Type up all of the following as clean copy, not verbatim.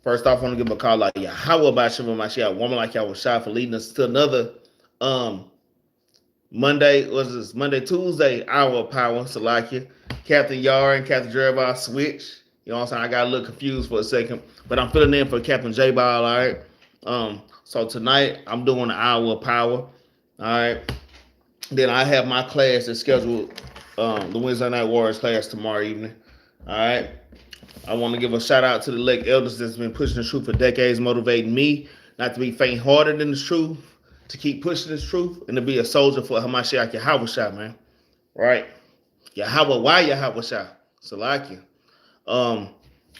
First off, I want to give a call out Yahweh by Shabbat Mashiach, woman like y'all was shot for leading us to another Monday, was this Monday, Tuesday, hour of power, Salakia. Captain Yahri and Captain Jerubbaal switch. You know what I'm saying? I got a little confused for a second, but I'm filling in for Captain Jerubbaal, all right? So tonight, I'm doing an hour of power, all right? Then I have my class that's scheduled, the Wednesday Night Warriors class tomorrow evening, all right? I want to give a shout out to the elect elders that's been pushing the truth for decades, motivating me not to be faint-hearted in the truth, to keep pushing this truth, and to be a soldier for Hamashiach Yahweh, man. Right? Yahweh, why Yahweh? Salakia. Also,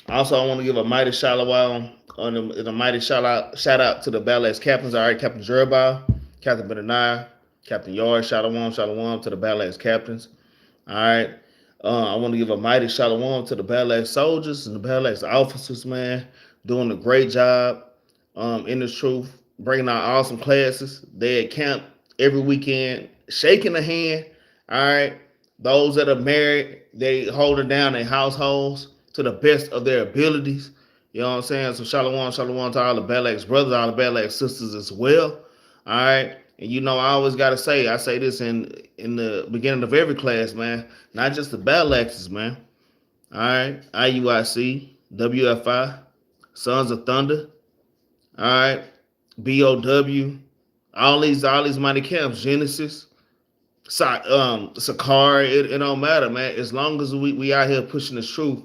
I want to give a mighty shalom and a mighty shout out to the Battle Axes captains. All right, Captain Jerubbaal, Captain Benaniyah, Captain Yahri, shalom to the Battle Axes captains. All right. I want to give a mighty shalom to the Battle Axe soldiers and the Battle Axe officers, man, doing a great job in this truth, bringing out awesome classes. They at camp every weekend, shaking the hand. All right. Those that are married, they holding down their households to the best of their abilities. You know what I'm saying? So shalom to all the Battle Axe brothers, all the Battle Axe sisters as well. All right. And you know, I always got to say, I say this in the beginning of every class, man, not just the Battle Axes, man. All right. IUIC, WFI, Sons of Thunder. All right. BOW, all these mighty camps, Genesis, Sakari, it don't matter, man. As long as we out here pushing the truth.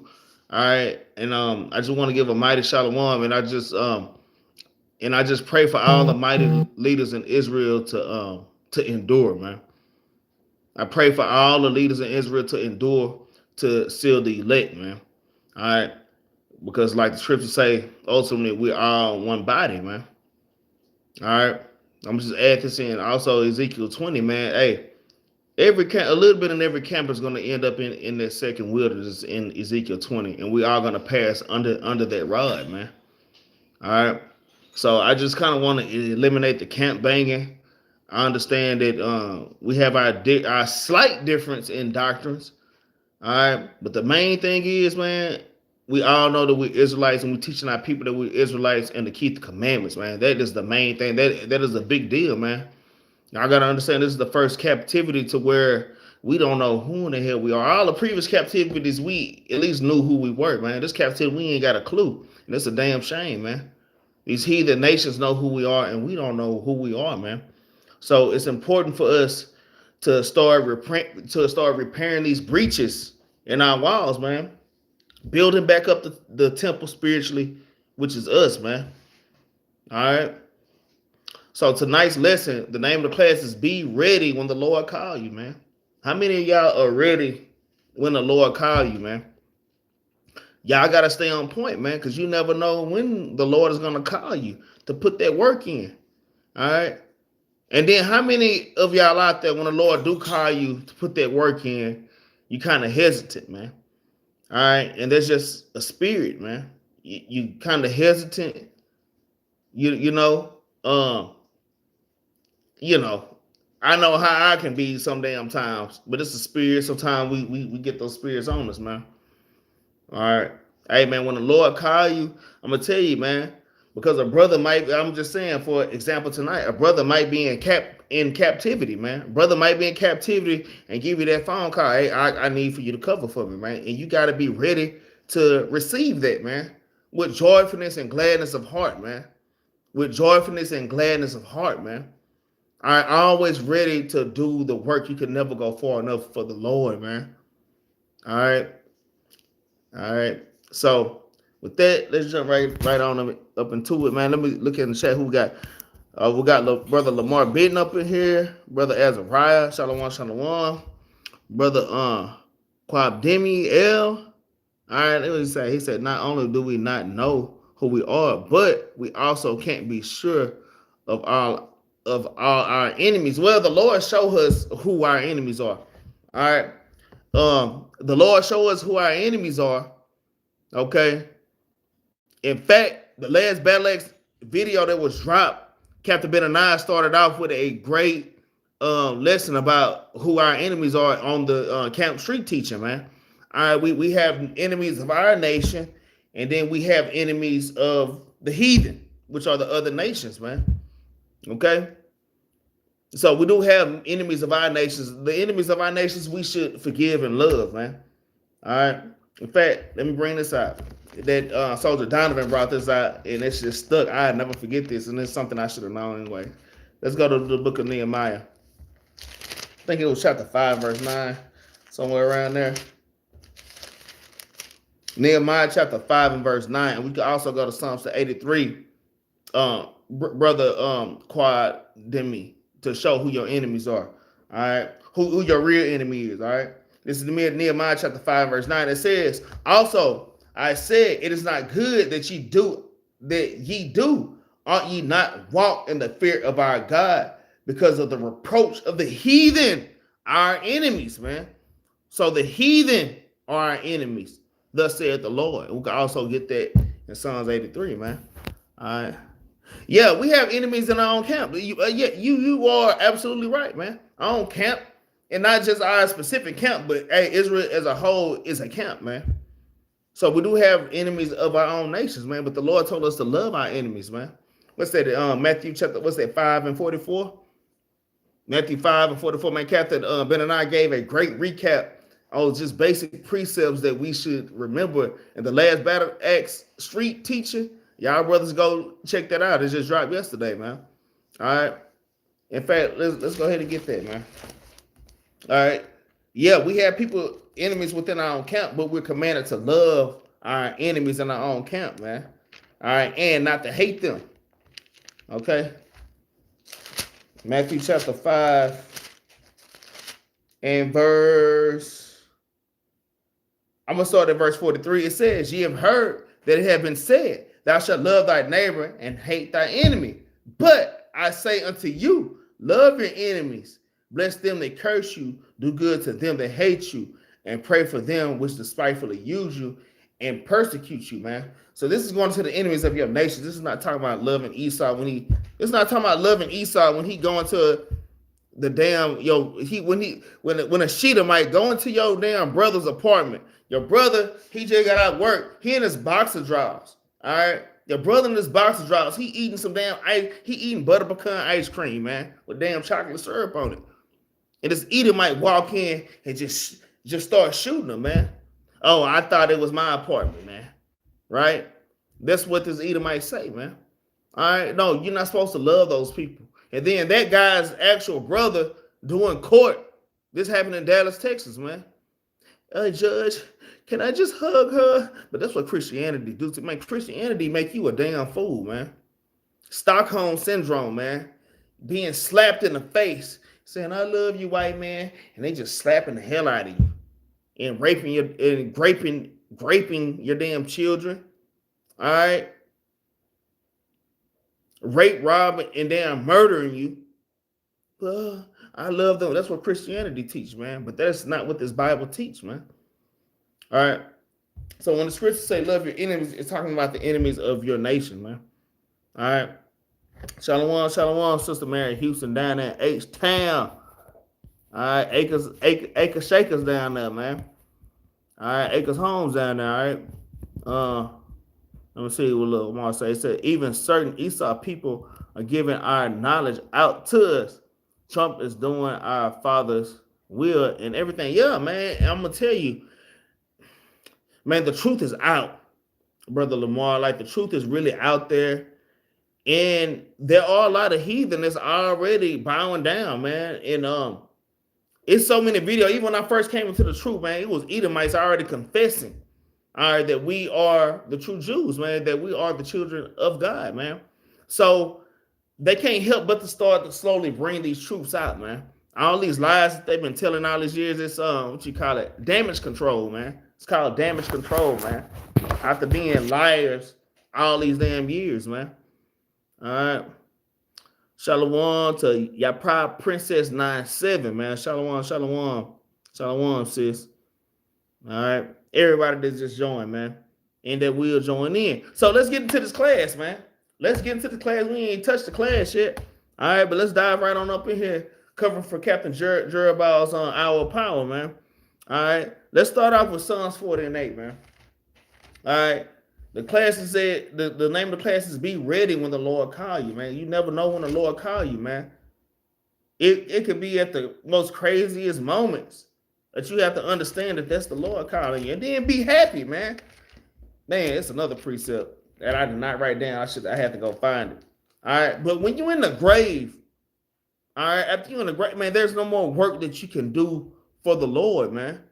All right. And I just want to give a mighty shalom, and I just pray for all the mighty leaders in Israel to endure, man. I pray for all the leaders in Israel to endure to seal the elect, man. All right. Because like the scriptures say, ultimately, we're all one body, man. All right. I'm just add this in. Also, Ezekiel 20, man. Hey, a little bit in every camp is going to end up in that second wilderness in Ezekiel 20. And we are going to pass under that rod, man. All right. So I just kind of want to eliminate the camp banging. I understand that we have our slight difference in doctrines. All right. But the main thing is, man, we all know that we're Israelites, and we're teaching our people that we're Israelites and to keep the commandments, man. That is the main thing. That is a big deal, man. Now, I got to understand this is the first captivity to where we don't know who in the hell we are. All the previous captivities, we at least knew who we were, man. This captivity, we ain't got a clue. And it's a damn shame, man. These heathen nations know who we are, and we don't know who we are, man. So it's important for us to start repairing these breaches in our walls, man. Building back up the temple spiritually, which is us, man. All right. So tonight's lesson, the name of the class is Be Ready When the Lord Call You, man. How many of y'all are ready when the Lord call you, man? Y'all got to stay on point, man, because you never know when the Lord is going to call you to put that work in. All right. And then how many of y'all out there, when the Lord do call you to put that work in, you kind of hesitant, man? All right. And that's just a spirit, man. You kind of hesitant. You know, I know how I can be some damn times, but it's a spirit. Sometimes we get those spirits on us, man. All right. Hey, man, when the Lord call you, I'm going to tell you, man, because a brother might, I'm just saying, for example, tonight, a brother might be in captivity, man. A brother might be in captivity and give you that phone call. Hey, I need for you to cover for me, man. And you got to be ready to receive that, man, with joyfulness and gladness of heart, man. With joyfulness and gladness of heart, man. I'm always ready to do the work. You can never go far enough for the Lord, man. All right. All right. So with that, let's jump right on up into it, man. Let me look in the chat who we got. We got brother Lamar Bitten up in here, brother Azariah, shalom, brother Quabdemi L. All right, let me say. He said, not only do we not know who we are, but we also can't be sure of all our enemies. Well, the Lord showed us who our enemies are. All right. The Lord showed us who our enemies are. Okay. In fact, the last Battle Axe video that was dropped, Captain Benaniyah started off with a great lesson about who our enemies are on the Camp Street teaching, man. All right, we have enemies of our nation, And then we have enemies of the heathen, which are the other nations, man. Okay? So we do have enemies of our nations. The enemies of our nations we should forgive and love, man. All right. In fact, let me bring this out. That Soldier Donovan brought this out, and it's just stuck. I never forget this, and it's something I should have known anyway. Let's go to the book of Nehemiah. I think it was chapter 5, verse 9, somewhere around there. Nehemiah chapter 5 and verse 9. And we could also go to Psalms 83, brother Quad Demi, to show who your enemies are. All right. Who your real enemy is. All right. This is Nehemiah chapter 5, verse 9. It says, also, I said, it is not good that ye do. Ought ye not walk in the fear of our God because of the reproach of the heathen, our enemies, man. So the heathen are our enemies. Thus saith the Lord. We can also get that in Psalms 83, man. All right. Yeah, we have enemies in our own camp. You are absolutely right, man. Our own camp, and not just our specific camp, but hey, Israel as a whole is a camp, man. So we do have enemies of our own nations, man. But the Lord told us to love our enemies, man. What's that? Matthew chapter, 5 and 44? Matthew 5 and 44, man. Capt, Benaniyah gave a great recap on just basic precepts that we should remember in the last Battle Axe street teaching. Y'all brothers go check that out. It just dropped yesterday, man. All right. In fact, let's go ahead and get that, man. All right. Yeah, we have enemies within our own camp, but we're commanded to love our enemies in our own camp, man. All right. And not to hate them. Okay. Matthew chapter 5 and verse, I'm going to start at verse 43. It says, ye have heard that it have been said, thou shalt love thy neighbor and hate thy enemy. But I say unto you, love your enemies, bless them that curse you, do good to them that hate you, and pray for them which despitefully use you and persecute you, man. So this is going to the enemies of your nation. This is not talking about loving Esau when he going to the damn when a cheater might go into your damn brother's apartment. Your brother, he just got out of work. He in his boxer drawers. All right. Your brother in his boxer drawers, he eating some damn ice, he eating butter pecan ice cream, man, with damn chocolate syrup on it. And this eater might walk in and just start shooting him, man. Oh, I thought it was my apartment, man. Right? That's what this eater might say, man. All right. No, you're not supposed to love those people. And then that guy's actual brother doing court. This happened in Dallas, Texas, man. Judge, can I just hug her? But that's what Christianity do. To make Christianity make you a damn fool, man. Stockholm syndrome, man. Being slapped in the face, saying, I love you, white man. And they just slapping the hell out of you. And raping your damn children. All right. Rape, robbing, and damn murdering you. Well, I love them. That's what Christianity teach, man. But that's not what this Bible teach, man. All right. So when the scriptures say love your enemies, it's talking about the enemies of your nation, man. All right. Shalom, Sister Mary Houston down there in H-Town. All right. Acres Shakers down there, man. All right. Acres Homes down there, all right. Let me see what little Mark say. It said, even certain Esau people are giving our knowledge out to us. Trump is doing our father's will and everything. Yeah, man. I'm going to tell you, man, the truth is out, Brother Lamar. Like, the truth is really out there. And there are a lot of heathen that's already bowing down, man. And it's so many videos. Even when I first came into the truth, man, it was Edomites already confessing. All right, that we are the true Jews, man, that we are the children of God, man. So they can't help but to start to slowly bring these truths out, man. All these lies that they've been telling all these years, it's damage control, man. It's called damage control, man. After being liars all these damn years, man. All right. Shalom to Yapra Princess 97, man. Shalom, sis. All right. Everybody that just joined, man. And that will join in. So let's get into this class, man. Let's get into the class. We ain't touched the class yet. All right, but let's dive right on up in here. Covering for Captain Jerubbaal's Hour of Power, man. All right. Let's start off with Psalms 40 and 8, man. All right. The class is said the name of the class is be ready when the Lord call you, man. You never know when the Lord call you, man. It could be at the most craziest moments that you have to understand that that's the Lord calling you, and then be happy, man. Man, it's another precept that I did not write down. I have to go find it. All right, but when you're in the grave, all right, after you're in the grave, man, there's no more work that you can do for the Lord, man.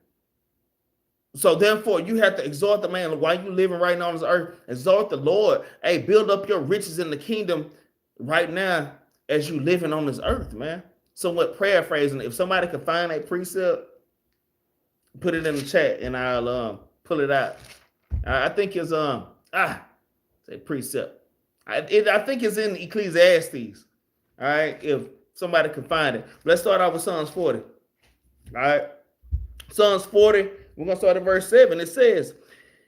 So therefore, you have to exhort the man while you living right now on this earth. Exhort the Lord. Hey, build up your riches in the kingdom right now as you living on this earth, man. Somewhat paraphrasing, if somebody can find a precept, put it in the chat and I'll pull it out. I think it's say precept. I think it's in Ecclesiastes. All right, if somebody can find it. Let's start out with Psalms 40. All right, Psalms 40. We're gonna start at verse 7. It says,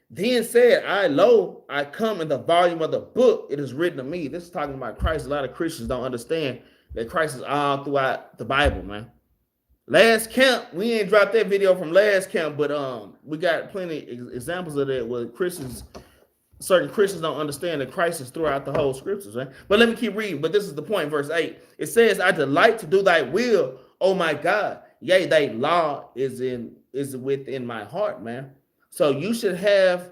"Then said I, lo, I come in the volume of the book. It is written of me." This is talking about Christ. A lot of Christians don't understand that Christ is all throughout the Bible, man. Last camp, we ain't dropped that video from last camp, but we got plenty examples of that where certain Christians don't understand that Christ is throughout the whole scriptures, right? But let me keep reading. But this is the point, verse 8. It says, "I delight to do thy will, oh my God. Yea, thy law is within my heart," man. So you should have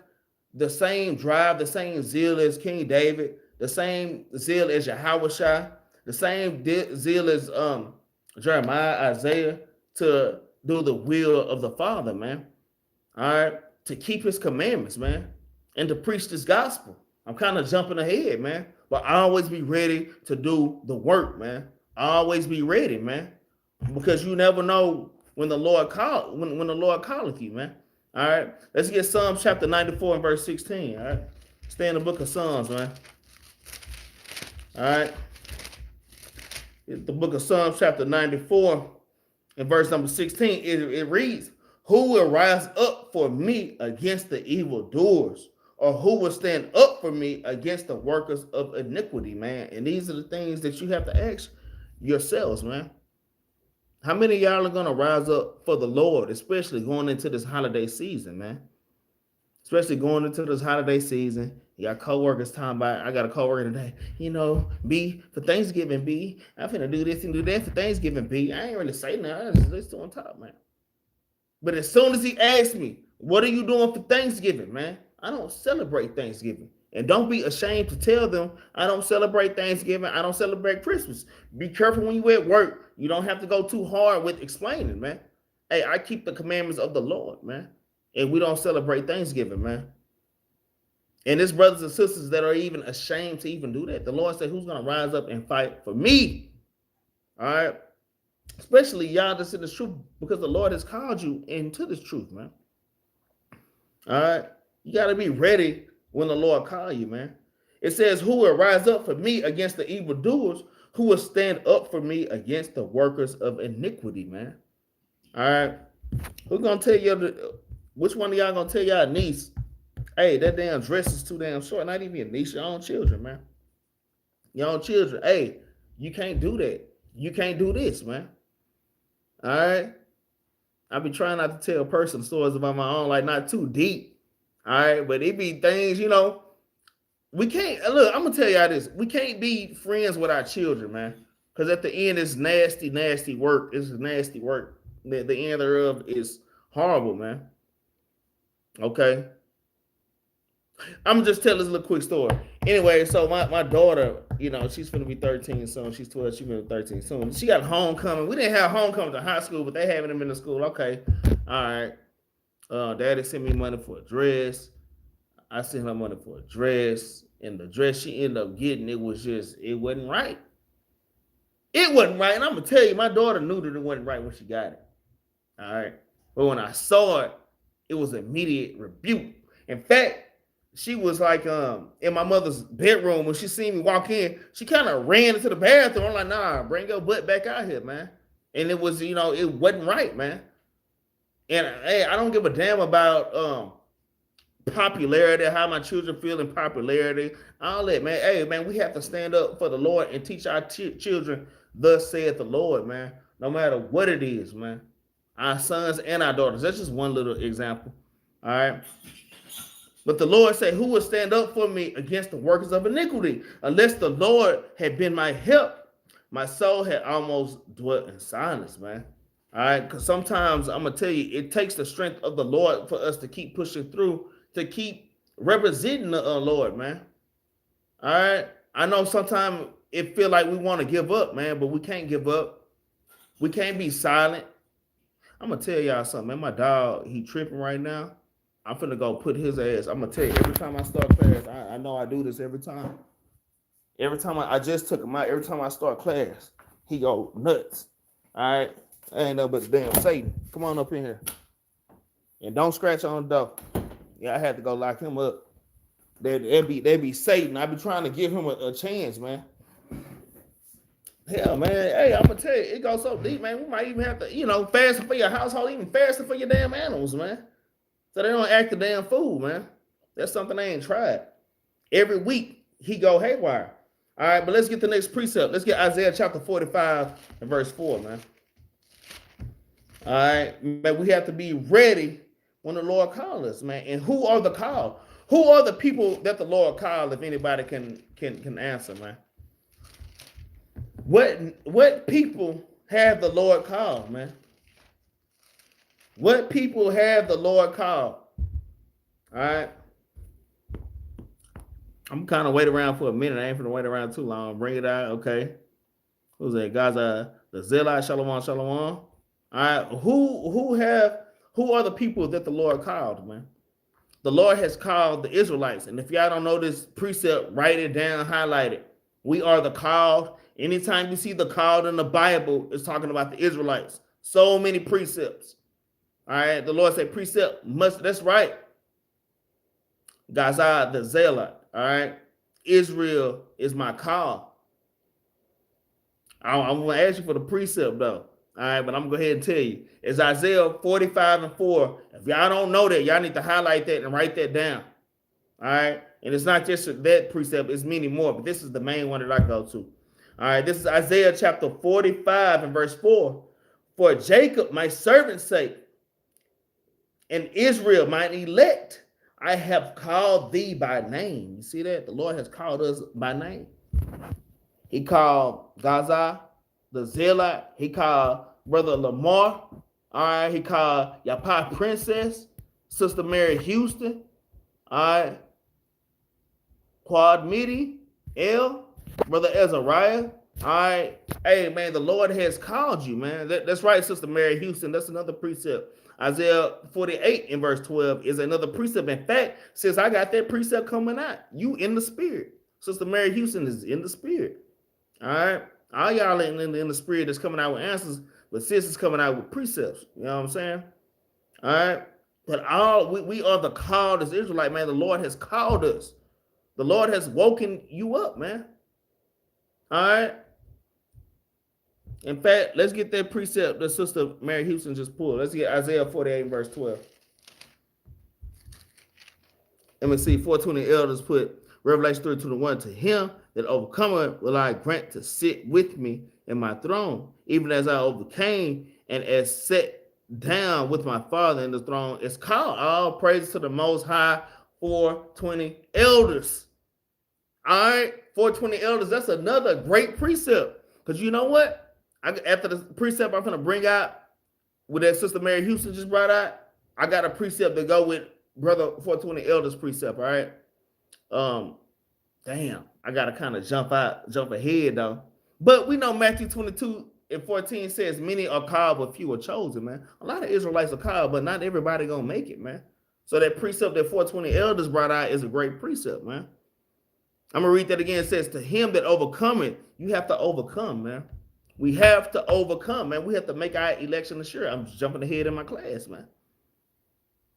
the same drive, the same zeal as King David, the same zeal as Yahushua, the same zeal as Jeremiah, Isaiah, to do the will of the Father, man. All right, to keep his commandments, man, and to preach this gospel. I'm kind of jumping ahead, man, but always be ready to do the work, man. Always be ready, man, because you never know when the Lord when the Lord calleth you, man. All right, let's get Psalms chapter 94 and verse 16. All right, stay in the book of Psalms, man. All right, it's the book of Psalms chapter 94 and verse number 16. It reads, "Who will rise up for me against the evildoers, or who will stand up for me against the workers of iniquity," man? And these are the things that you have to ask yourselves, man. How many of y'all are going to rise up for the Lord, especially going into this holiday season, man? Especially going into this holiday season. You got co-workers talking about, I got a co-worker today, B, for Thanksgiving, B, I'm finna do this and do that for Thanksgiving, B. I ain't really saying that. I just on top, man. But as soon as he asked me, "What are you doing for Thanksgiving, man?" I don't celebrate Thanksgiving. And don't be ashamed to tell them, "I don't celebrate Thanksgiving. I don't celebrate Christmas." Be careful when you at work. You don't have to go too hard with explaining, man. Hey, I keep the commandments of the Lord, man. And we don't celebrate Thanksgiving, man. And there's brothers and sisters that are even ashamed to even do that. The Lord said, who's going to rise up and fight for me? All right. Especially y'all that's in the truth, because the Lord has called you into this truth, man. All right. You got to be ready when the Lord call you, man. It says, "Who will rise up for me against the evildoers? Who will stand up for me against the workers of iniquity," man? All right. Who's going to tell you, which one of y'all going to tell y'all niece, "Hey, that damn dress is too damn short"? Not even your niece, your own children, man. Your own children. "Hey, you can't do that. You can't do this, man." All right. I be trying not to tell personal stories about my own, like not too deep. All right. But it be things, we can't, look, I'm going to tell y'all this. We can't be friends with our children, man. Because at the end, it's nasty, nasty work. It's nasty work. The end thereof is horrible, man. Okay. I'm just telling this little quick story. Anyway, so my daughter, she's going to be 13 soon. She's 12. She's going to be 13 soon. She got homecoming. We didn't have homecoming to high school, but they having them in the school. Okay. All right. Daddy sent me money for a dress. I sent her money for a dress. And the dress she ended up getting, it wasn't right. It wasn't right. And I'm going to tell you, my daughter knew that it wasn't right when she got it. All right. But when I saw it, it was immediate rebuke. In fact, she was like in my mother's bedroom. When she seen me walk in, she kind of ran into the bathroom. I'm like, "Nah, bring your butt back out here, man." And it was, it wasn't right, man. And hey, I don't give a damn about popularity, how my children feel in popularity, all that, man. Hey, man, we have to stand up for the Lord and teach our children, "Thus saith the Lord," man. No matter what it is, man. Our sons and our daughters. That's just one little example. All right. But the Lord said, who will stand up for me against the workers of iniquity? Unless the Lord had been my help, my soul had almost dwelt in silence, man. All right, because sometimes I'm gonna tell you, it takes the strength of the Lord for us to keep pushing through, to keep representing the Lord, man. All right, I know sometimes it feel like we want to give up, man, but we can't give up. We can't be silent. I'm gonna tell y'all something, man. My dog, he tripping right now. I'm finna go put his ass. I'm gonna tell you, every time I start class, I know I do this every time. Every time I just took him out, every time I start class, he go nuts. All right, ain't no but damn Satan. Come on up in here, and don't scratch on the door. Yeah, I had to go lock him up. They be Satan. I be trying to give him a chance, man. Hell, man. Hey, I'm gonna tell you, it goes so deep, man. We might even have to, fast for your household, even faster for your damn animals, man. So they don't act a damn fool, man. That's something they ain't tried. Every week he go haywire. All right, but let's get the next precept. Let's get Isaiah chapter 45 and verse 4, man. All right, man. We have to be ready when the Lord calls us, man. And who are the called? Who are the people that the Lord called? If anybody can answer, man. What people have the Lord called, man? What people have the Lord called? All right. I'm kind of wait around for a minute. I ain't gonna wait around too long. Bring it out. Okay. Who's that? Gaza, the Zillah, Shalom, Shalom. All right. Who are the people that the Lord called, man? The Lord has called the Israelites. And if y'all don't know this precept, write it down, highlight it. We are the called. Anytime you see the called in the Bible, it's talking about the Israelites. So many precepts. All right. The Lord said precept must, that's right. Gaza, the Zealot. All right. Israel is my call. I'm going to ask you for the precept, though. All right. But I'm going to go ahead and tell you. It's Isaiah 45 and 4. If y'all don't know that, y'all need to highlight that and write that down. All right. And it's not just that precept. It's many more. But this is the main one that I go to. All right. This is Isaiah chapter 45 and verse 4. For Jacob, my servant's sake, and Israel, mine elect, I have called thee by name. You see that? The Lord has called us by name. He called Gaza, the Zealot. He called Brother Lamar. All right. He called Yapa Princess, Sister Mary Houston. All right. Quad Midi, Brother Ezariah. All right. Hey, man, the Lord has called you, man. That's right, Sister Mary Houston. That's another precept. Isaiah 48 in verse 12 is another precept. In fact, since I got that precept coming out, you in the spirit. Sister Mary Houston is in the spirit. All right. All y'all in the spirit that's coming out with answers, but sis is coming out with precepts. You know what I'm saying? All right. But we are the called as Israelite, man. The Lord has called us. The Lord has woken you up, man. All right. In fact, let's get that precept that Sister Mary Houston just pulled. Let's get Isaiah 48 verse 12. Let me see. 420 elders put Revelation 3:21. To him that overcometh will I grant to sit with me in my throne, even as I overcame and as set down with my Father in the throne. It's called all praise to the Most High. 420 elders. All right, 420 elders. That's another great precept. Because you know what? After the precept I'm going to bring out with that Sister Mary Houston just brought out, I got a precept to go with Brother 420 elders precept. All right. Damn, I got to kind of jump ahead though. But we know Matthew 22 and 14 says many are called, but few are chosen, man. A lot of Israelites are called, but not everybody going to make it, man. So that precept that 420 elders brought out is a great precept, man. I'm going to read that again. It says, to him that overcometh, you have to overcome, man. We have to overcome, man. We have to make our election sure. I'm jumping ahead in my class, man.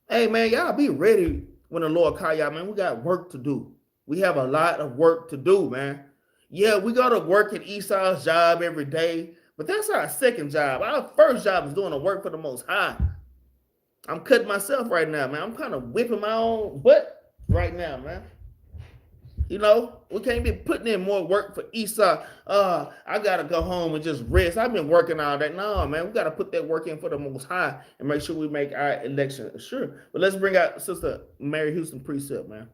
Hey, man, y'all be ready when the Lord call y'all, man. We got work to do. We have a lot of work to do, man. Yeah, we got to work at Esau's job every day, but that's our second job. Our first job is doing the work for the Most High. I'm cutting myself right now, man. I'm kind of whipping my own butt right now, man. You know, we can't be putting in more work for Esau. I gotta go home and just rest. I've been working all that. No, man, we gotta put that work in for the Most High and make sure we make our election sure. But let's bring out Sister Mary Houston precept, man.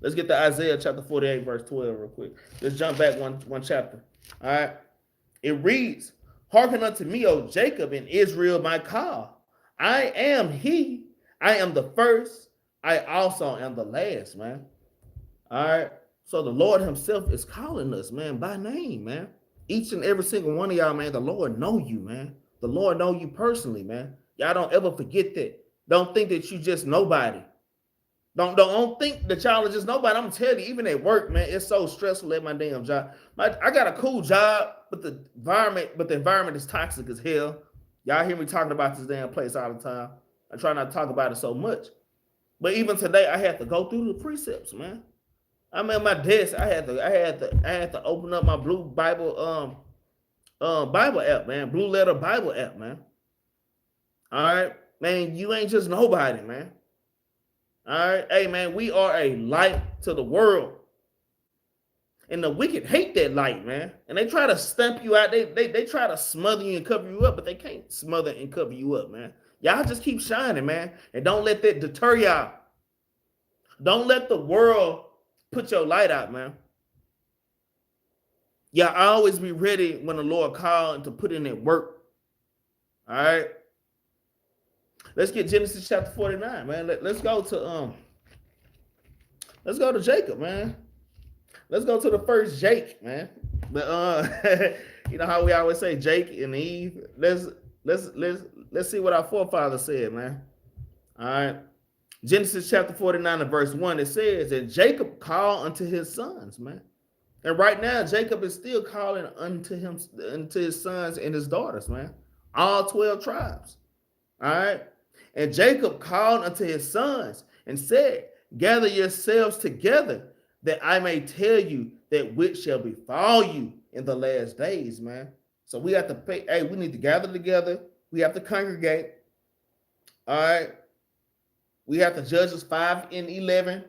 Let's get to Isaiah chapter 48, verse 12, real quick. Let's jump back one chapter. All right. It reads, "Hearken unto me, O Jacob, and Israel my call. I am he. I am the first. I also am the last," man. All right. So the Lord himself is calling us, man, by name, man. Each and every single one of y'all, man, the Lord know you, man. The Lord know you personally, man. Y'all don't ever forget that. Don't think that you just nobody. Don't think that y'all are just nobody. I'm telling you, even at work, man, it's so stressful at my damn job. I got a cool job, but the environment is toxic as hell. Y'all hear me talking about this damn place all the time. I try not to talk about it so much. But even today, I had to go through the precepts, man. I'm at my desk. I had to open up my Blue Bible Bible app, man. Blue Letter Bible app, man. All right, man. You ain't just nobody, man. All right, hey, man. We are a light to the world, and the wicked hate that light, man. And they try to stamp you out. They try to smother you and cover you up, but they can't smother and cover you up, man. Y'all just keep shining, man, and don't let that deter y'all. Don't let the world put your light out, man. Y'all always be ready when the Lord calls and to put in that work. All right. Let's get Genesis chapter 49, man. Let's go to Jacob, man. Let's go to the first Jake, man. But you know how we always say Jake and Eve. Let's see what our forefathers said, man. All right. Genesis chapter 49 and verse 1, it says, "And Jacob called unto his sons," man. And right now, Jacob is still calling unto his sons and his daughters, man. All 12 tribes. All right. "And Jacob called unto his sons and said, Gather yourselves together, that I may tell you that which shall befall you in the last days," man. So we have to pay. Hey, we need to gather together. We have to congregate. All right. We have to Judges 5 and 11,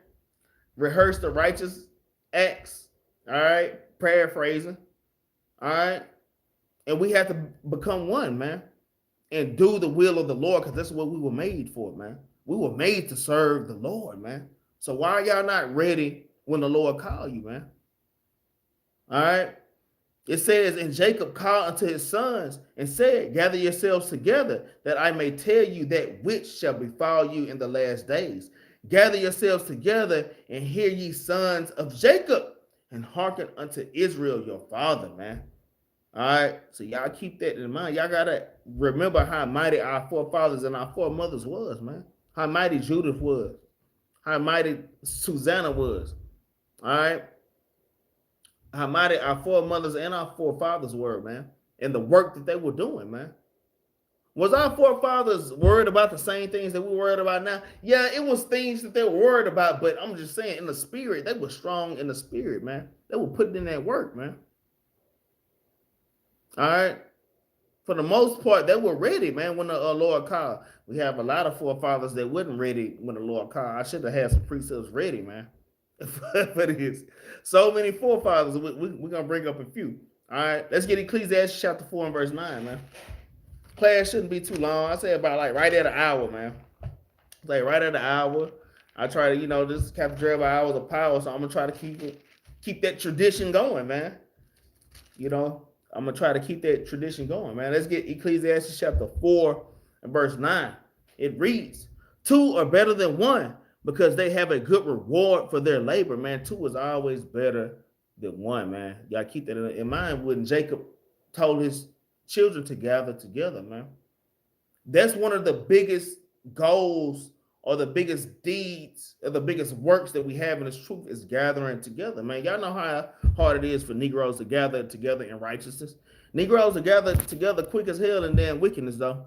rehearse the righteous acts. All right. Paraphrasing. All right. And we have to become one, man, and do the will of the Lord, because that's what we were made for, man. We were made to serve the Lord, man. So why are y'all not ready when the Lord call you, man? All right. It says, "And Jacob called unto his sons and said, Gather yourselves together, that I may tell you that which shall befall you in the last days. Gather yourselves together, and hear ye sons of Jacob, and hearken unto Israel your father," man. All right. So y'all keep that in mind. Y'all got to remember how mighty our forefathers and our foremothers was, man. How mighty Judith was. How mighty Susanna was. All right. How mighty our foremothers and our forefathers were, man. And the work that they were doing, man. Was our forefathers worried about the same things that we're worried about now? Yeah, it was things that they were worried about, but I'm just saying, in the spirit, they were strong in the spirit, man. They were putting in that work, man. All right. For the most part, they were ready, man, when the Lord called. We have a lot of forefathers that wasn't ready when the Lord called. I should have had some precepts ready, man. For this. So many forefathers. We're going to bring up a few. All right. Let's get Ecclesiastes chapter 4 and verse 9, man. Class shouldn't be too long. I say about like right at an hour, man. Like right at an hour. I try to, this is Capt hours of power, so I'm going to try to keep that tradition going, man. I'm going to try to keep that tradition going, man. Let's get Ecclesiastes chapter 4 and verse 9. It reads, "Two are better than one, because they have a good reward for their labor," man. Two is always better than one, man. Y'all keep that in mind when Jacob told his children to gather together, man. That's one of the biggest goals or the biggest deeds or the biggest works that we have in this truth is gathering together, man. Y'all know how hard it is for Negroes to gather together in righteousness. Negroes are gathered together quick as hell in damn wickedness, though.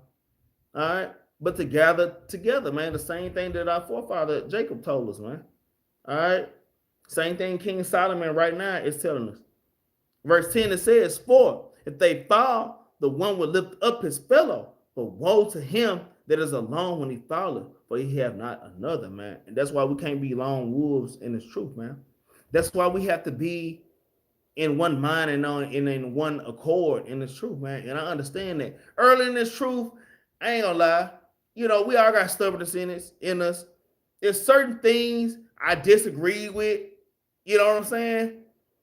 All right. But to gather together, man, the same thing that our forefather Jacob told us, man. All right. Same thing King Solomon right now is telling us. Verse 10, it says, "For if they fall, the one will lift up his fellow, but woe to him that is alone when he falleth, for he have not another," man. And that's why we can't be lone wolves in this truth, man. That's why we have to be in one mind and in one accord in this truth, man. And I understand that. Early in this truth, I ain't gonna lie. We all got stubbornness in us. There's certain things I disagree with. You know what I'm saying?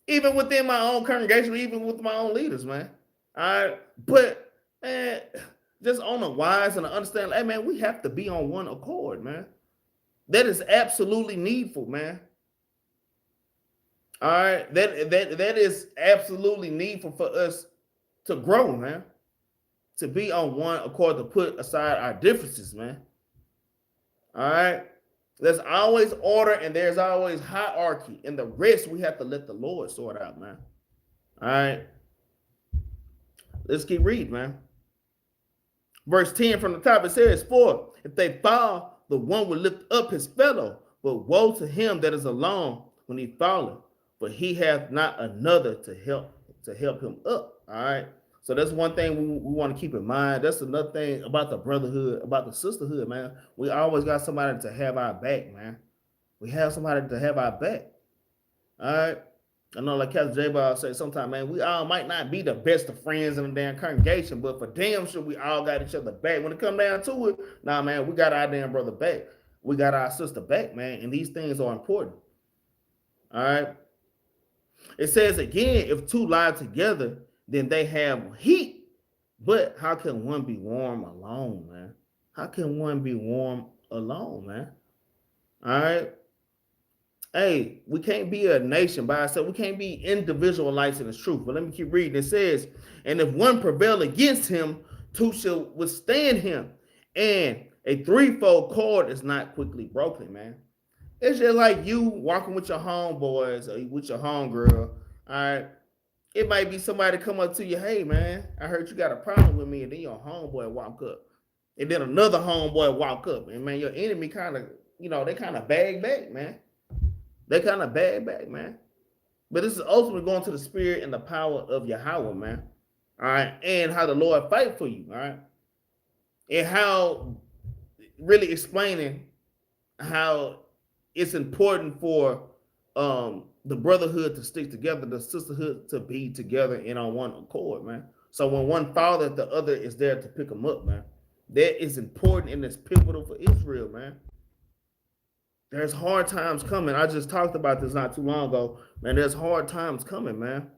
Even within my own congregation, even with my own leaders, man. All right. But man, just on the wise and the understand, hey man, we have to be on one accord, man. That is absolutely needful, man. All right, that is absolutely needful for us to grow, man. To be on one accord, to put aside our differences, man. All right, there's always order and there's always hierarchy, and the rest we have to let the Lord sort out, man. All right, let's keep reading, man. Verse 10 from the top, it says, "For if they fall, the one will lift up his fellow, but woe to him that is alone when he falleth. But he hath not another to help him up." All right. So that's one thing we want to keep in mind. That's another thing about the brotherhood, about the sisterhood, man. We always got somebody to have our back, man. We have somebody to have our back. All right. I know, like Capt Jerubbaal say sometimes, man, we all might not be the best of friends in the damn congregation, but for damn sure we all got each other back. When it come down to it, nah, man, we got our damn brother back. We got our sister back, man. And these things are important. All right. It says again, if two lie together, then they have heat. But how can one be warm alone, man? How can one be warm alone, man? All right. Hey, we can't be a nation by ourselves. We can't be individual lights in the truth. But let me keep reading. It says, and if one prevail against him, two shall withstand him. And a threefold cord is not quickly broken, man. It's just like you walking with your homeboys or with your homegirl. All right. It might be somebody come up to you, hey man, I heard you got a problem with me, and then your homeboy walk up. And then another homeboy walk up. And man, your enemy kind of, they kind of bag back, man. They kind of bag back, man. But this is ultimately going to the spirit and the power of Yahweh, man. All right. And how the Lord fight for you, all right. And how really explaining how it's important for the brotherhood to stick together, the sisterhood to be together and on one accord, man. So when one falls, the other is there to pick them up, man. That is important and it's pivotal for Israel, man. There's hard times coming. I just talked about this not too long ago, man. There's hard times coming, man.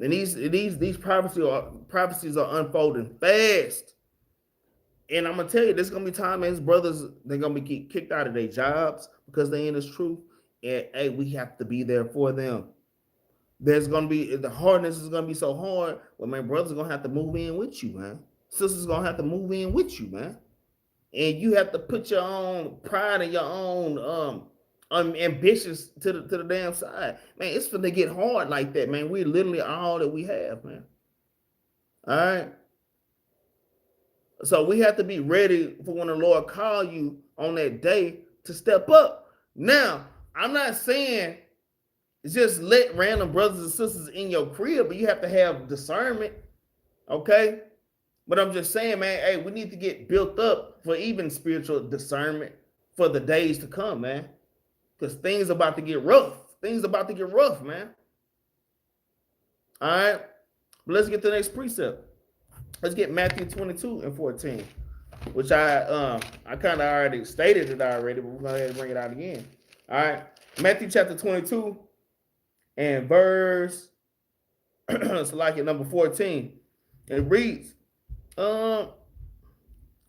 And these prophecies are unfolding fast. And I'm gonna tell you, there's gonna be time, man. His brothers, they're gonna be kicked out of their jobs because they in this truth. And hey, we have to be there for them. There's gonna be the hardness is gonna be so hard. Well, my brother's gonna have to move in with you, man. Sister's gonna have to move in with you, man. And you have to put your own pride and your own ambitions to the damn side, man. It's gonna get hard like that, man. We're literally all that we have, man. All right. So we have to be ready for when the Lord call you on that day to step up. Now, I'm not saying just let random brothers and sisters in your crib, but you have to have discernment, okay? But I'm just saying, man, hey, we need to get built up for even spiritual discernment for the days to come, man. Because things about to get rough. Things about to get rough, man. All right? But let's get to the next precept. Let's get Matthew 22 and 14, which I kind of already stated it already, but we're going to go ahead and bring it out again. All right? Matthew chapter 22 and verse, it's like at number 14. It reads, I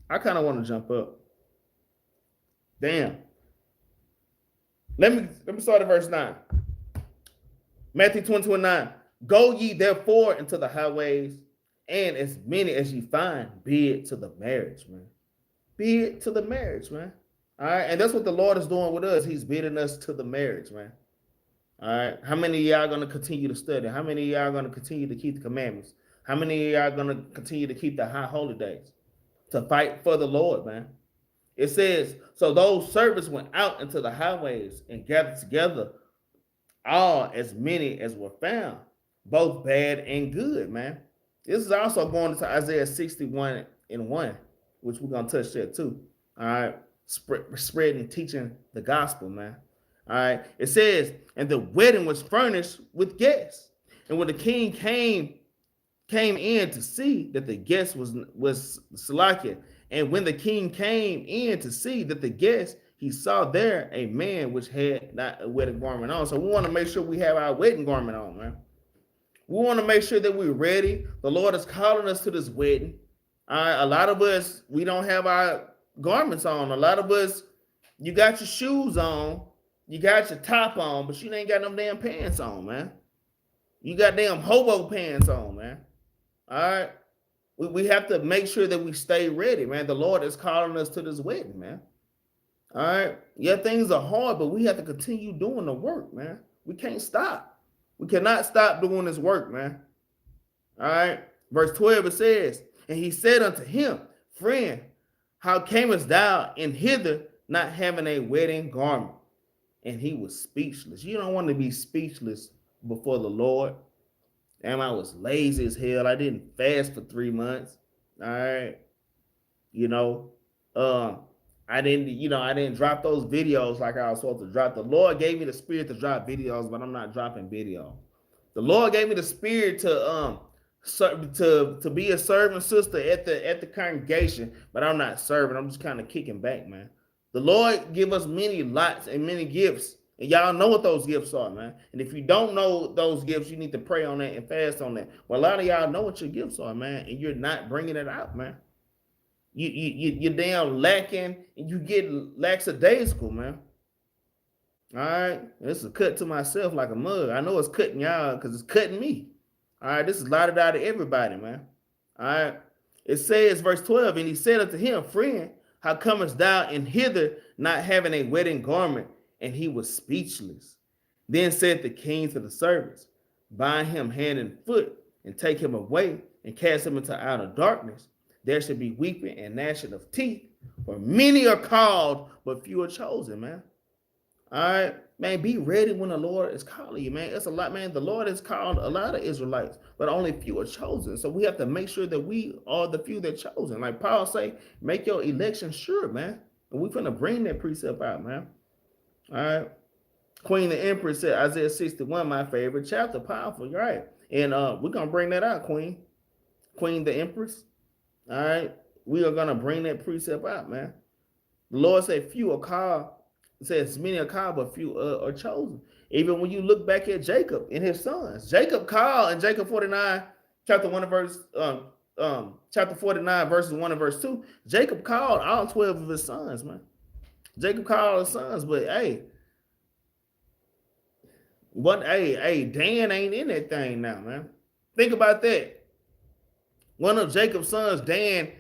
kind of want to jump up. Damn. Let me start at verse 9. Matthew 22 and 9. Go ye therefore into the highways, and as many as ye find, be it to the marriage, man. Be it to the marriage, man. All right. And that's what the Lord is doing with us. He's bidding us to the marriage, man. All right. How many of y'all going to continue to study? How many of y'all going to continue to keep the commandments? How many of y'all going to continue to keep the high holy days? To fight for the Lord, man. It says, so those servants went out into the highways and gathered together all as many as were found, both bad and good, man. This is also going into Isaiah 61 and 1, which we're going to touch there too. All right. Spreading, teaching the gospel, man. All right. It says, and the wedding was furnished with guests. And when the king came in to see that the guest was Salakia, and when the king came in to see that the guest, he saw there a man which had not a wedding garment on. So we want to make sure we have our wedding garment on, man. We want to make sure that we're ready. The Lord is calling us to this wedding. All right. A lot of us, we don't have our garments on. A lot of us, you got your shoes on, you got your top on, but you ain't got no damn pants on, man. You got damn hobo pants on, man. All right. We have to make sure that we stay ready, man. The Lord is calling us to this wedding, man. All right. Yeah, things are hard, but we have to continue doing the work, man. We can't stop. We cannot stop doing this work, man. All right. Verse 12, it says, and he said unto him, friend, how camest thou in hither not having a wedding garment? And he was speechless. You don't want to be speechless before the Lord. Damn, I was lazy as hell. I didn't fast for 3 months. All right. You know, I didn't drop those videos like I was supposed to drop. The Lord gave me the spirit to drop videos, but I'm not dropping video. The Lord gave me the spirit to be a servant sister at the congregation, but I'm not serving. I'm just kind of kicking back, man. The Lord give us many lots and many gifts. And y'all know what those gifts are, man. And if you don't know those gifts, you need to pray on that and fast on that. Well, a lot of y'all know what your gifts are, man, and you're not bringing it out, man. You're damn lacking, and you get lackadaisical, man. All right, this is a cut to myself like a mug. I know it's cutting y'all because it's cutting me. All right, this is lotted out to everybody, man. All right, it says, verse 12, and he said unto him, friend, how comest thou in hither not having a wedding garment? And he was speechless. Then said the king to the servants, bind him hand and foot, and take him away, and cast him into outer darkness. There should be weeping and gnashing of teeth, for many are called, but few are chosen, man. All right, man, be ready when the Lord is calling you, man. It's a lot, man. The Lord has called a lot of Israelites, but only few are chosen. So we have to make sure that we are the few that are chosen. Like Paul say, make your election sure, man. And we're going to bring that precept out, man. All right. Queen the Empress said, Isaiah 61, my favorite chapter. Powerful, right? And we're going to bring that out, Queen. Queen the Empress. All right. We are going to bring that precept out, man. The Lord said, few are called. It says, many are called, but few are chosen. Even when you look back at Jacob and his sons, Jacob called in Jacob 49, chapter 1 and verse, chapter 49, verses 1 and verse 2. Jacob called all 12 of his sons, man. Jacob called his sons, but hey, Dan ain't in that thing now, man. Think about that. One of Jacob's sons, Dan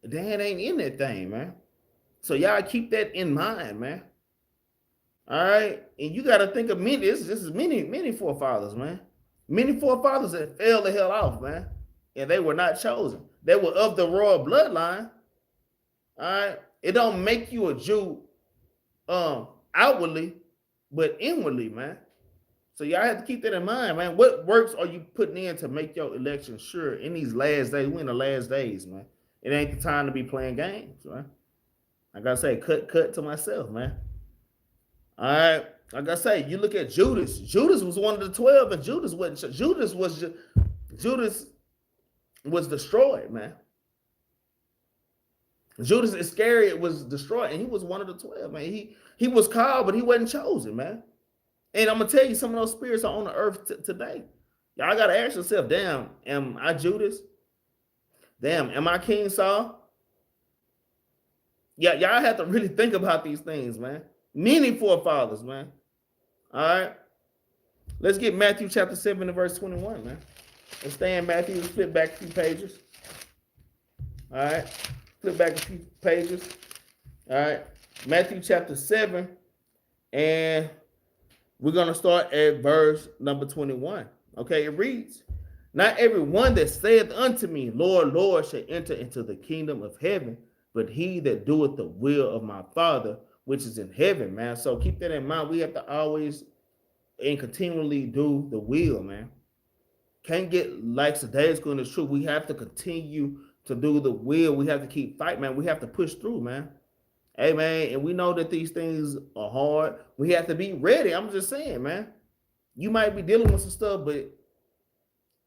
ain't in that thing, man. So y'all keep that in mind, man. All right, and you got to think of many. This is many forefathers, man. Many forefathers that fell the hell off, man, and they were not chosen. They were of the royal bloodline. All right. It don't make you a Jew outwardly, but inwardly, man. So y'all have to keep that in mind, man. What works are you putting in to make your election sure in these last days? We're in the last days, man. It ain't the time to be playing games, right? I gotta say, cut to myself, man. All right. Like I say, you look at Judas. Judas was one of the 12, and Judas was destroyed, man. Judas Iscariot was destroyed, and he was one of the 12, man. He was called, but he wasn't chosen, man. And I'm gonna tell you, some of those spirits are on the earth today. Y'all gotta ask yourself, damn, am I Judas? Damn, am I King Saul? Yeah, y'all have to really think about these things, man. Many forefathers, man. All right. Let's get Matthew chapter 7 and verse 21, man. Let's stay in Matthew. Let's flip back a few pages. All right. Flip back a few pages. All right. Matthew chapter 7. And we're going to start at verse number 21. Okay. It reads, not everyone that saith unto me, Lord, Lord, shall enter into the kingdom of heaven, but he that doeth the will of my Father, which is in heaven, man. So keep that in mind. We have to always and continually do the will, man. Can't get lackadaisical in the truth. We have to continue to do the will. We have to keep fighting, man. We have to push through, man. Hey man, and we know that these things are hard. We have to be ready. I'm just saying, man. You might be dealing with some stuff, but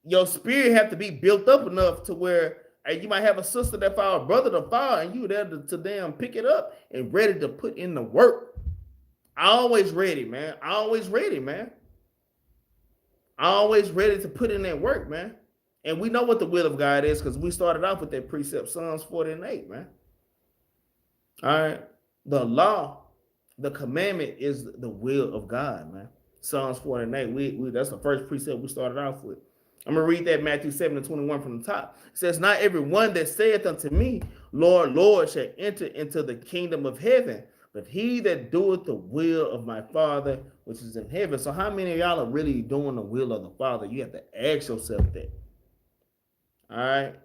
your spirit have to be built up enough to where hey, you might have a sister that fall, a brother to fall, and you there to damn pick it up and ready to put in the work. Always ready, man. Always ready, man. Always ready to put in that work, man. And we know what the will of God is because we started off with that precept, Psalms 48, man. All right. The law, the commandment is the will of God, man. Psalms 48. We that's the first precept we started off with. I'm gonna read that Matthew 7:21 from the top. It says, not every one that saith unto me, Lord, Lord, shall enter into the kingdom of heaven, but he that doeth the will of my Father which is in heaven. So how many of y'all are really doing the will of the Father? You have to ask yourself that. All right.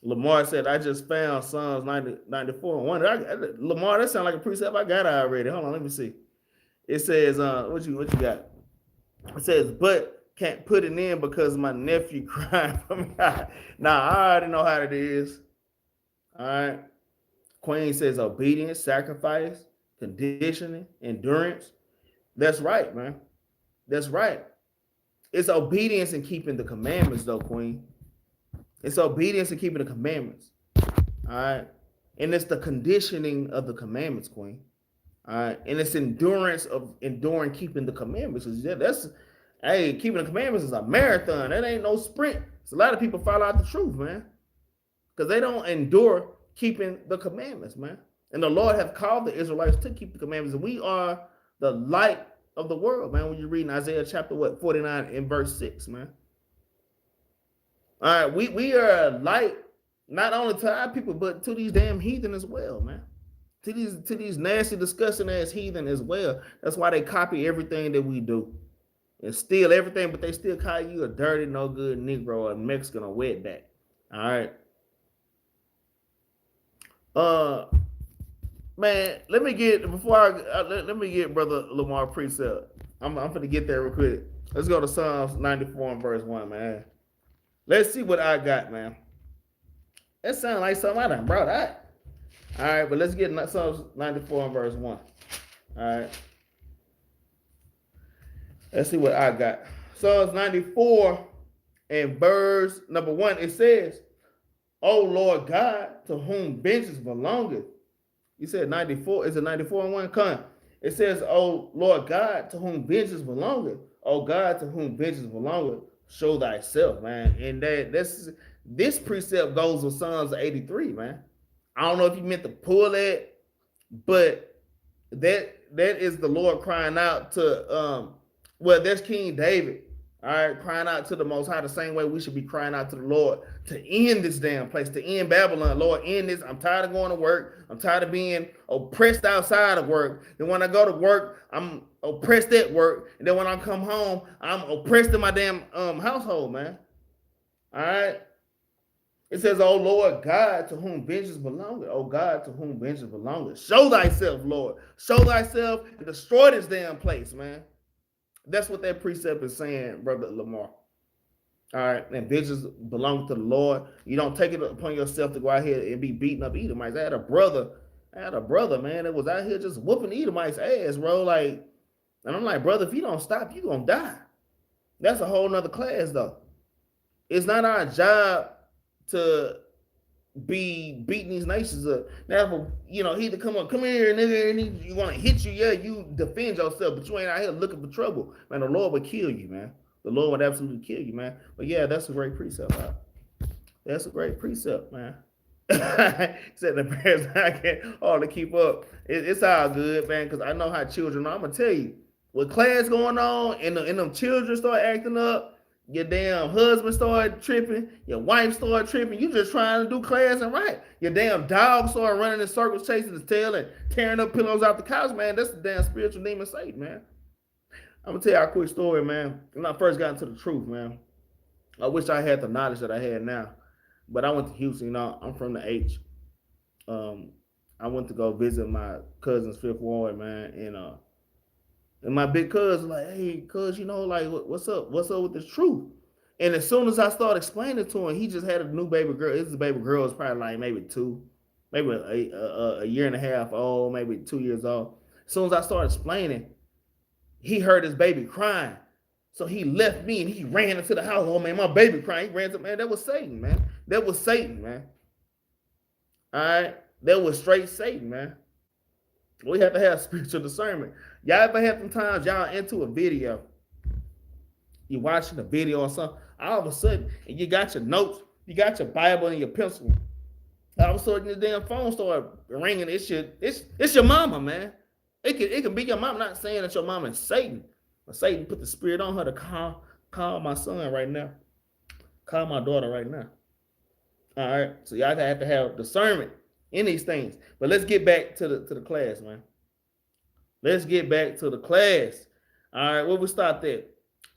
Lamar said, I just found Psalms 94 and 1. Lamar, that sounds like a precept I got already. Hold on, let me see. It says, what you got? It says, but can't put it in because my nephew crying for me. Nah, I already know how it is. All right. Queen says obedience, sacrifice, conditioning, endurance. That's right, man. That's right. It's obedience and keeping the commandments, though, Queen. It's obedience and keeping the commandments. All right. And it's the conditioning of the commandments, Queen. All right. And it's endurance of enduring keeping the commandments. That's hey, keeping the commandments is a marathon. That ain't no sprint. So a lot of people follow out the truth, man. Because they don't endure keeping the commandments, man. And the Lord have called the Israelites to keep the commandments. And we are the light of the world, man. When you're reading Isaiah chapter 49 and verse 6, man. All right, we are a light not only to our people, but to these damn heathen as well, man. To these nasty, disgusting ass heathen as well. That's why they copy everything that we do and steal everything, but they still call you a dirty, no good Negro, a Mexican, or wetback. All right. Man, let me get Brother Lamar precept. I'm gonna get there real quick. Let's go to Psalms 94 and verse 1, man. Let's see what I got, man. That sounds like something I done brought out. All right, but let's get Psalms 94 and verse 1. All right. Let's see what I got. Psalms 94 and verse number 1, it says, O Lord God, to whom vengeance belongeth. You said 94. Is it 94 and 1? Come. It says, O Lord God, to whom vengeance belongeth. O God, to whom vengeance belongeth. Show thyself, man. And this precept goes with Psalms 83, man. I don't know if you meant to pull that, but that is the Lord crying out to that's King David, all right, crying out to the Most High the same way we should be crying out to the Lord to end this damn place, to end Babylon. Lord, end this. I'm tired of going to work. I'm tired of being oppressed outside of work. And when I go to work, I'm oppressed at work. And then when I come home, I'm oppressed in my damn household, man. All right. It says, "O Lord God, to whom vengeance belongeth. O God, to whom vengeance belongeth. Show thyself, Lord. Show thyself and destroy this damn place, man." That's what that precept is saying, Brother Lamar. All right, and vengeance belongs to the Lord. You don't take it upon yourself to go out here and be beating up Edomites. I had a brother, man, that was out here just whooping Edomites' ass, bro. Like, and I'm like, brother, if you don't stop, you're gonna die. That's a whole nother class, though. It's not our job to be beating these nations up. Now, he to come here, nigga, and you want to hit you, yeah, you defend yourself, but you ain't out here looking for trouble. Man, the Lord would kill you, man. The Lord would absolutely kill you, man. But yeah, that's a great precept, man. That's a great precept, man. Said the parents I can't hardly keep up. It's all good, man, because I know how children are. I'm gonna tell you, with class going on and them children start acting up, your damn husband started tripping, your wife started tripping, you just trying to do class and right. Your damn dog started running in circles, chasing his tail and tearing up pillows out the couch, man. That's the damn spiritual demon Satan, man. I'm gonna tell you a quick story, man. When I first got into the truth, man, I wish I had the knowledge that I had now. But I went to Houston, I'm from the H. I went to go visit my cousin's Fifth Ward, man, and my big cousin like, hey, cuz, like, what's up with this truth? And as soon as I started explaining to him, he just had a new baby girl. His baby girl was probably like maybe 2, maybe a year and a half old, maybe 2 years old. As soon as I started explaining, he heard his baby crying. So he left me and he ran into the house. Oh man, my baby crying. He ran to, man, that was Satan, man. That was Satan, man. All right. That was straight Satan, man. We have to have spiritual discernment. Y'all ever had some times y'all into a video, you watching a video or something, all of a sudden, and you got your notes, you got your Bible and your pencil. All of a sudden, your damn phone started ringing. It's your mama, man. It can be your mama. I'm not saying that your mama is Satan, but Satan put the spirit on her to call my son right now, call my daughter right now. All right, so y'all have to have discernment in these things. But let's get back to the class, man. Let's get back to the class. All right, where we start there?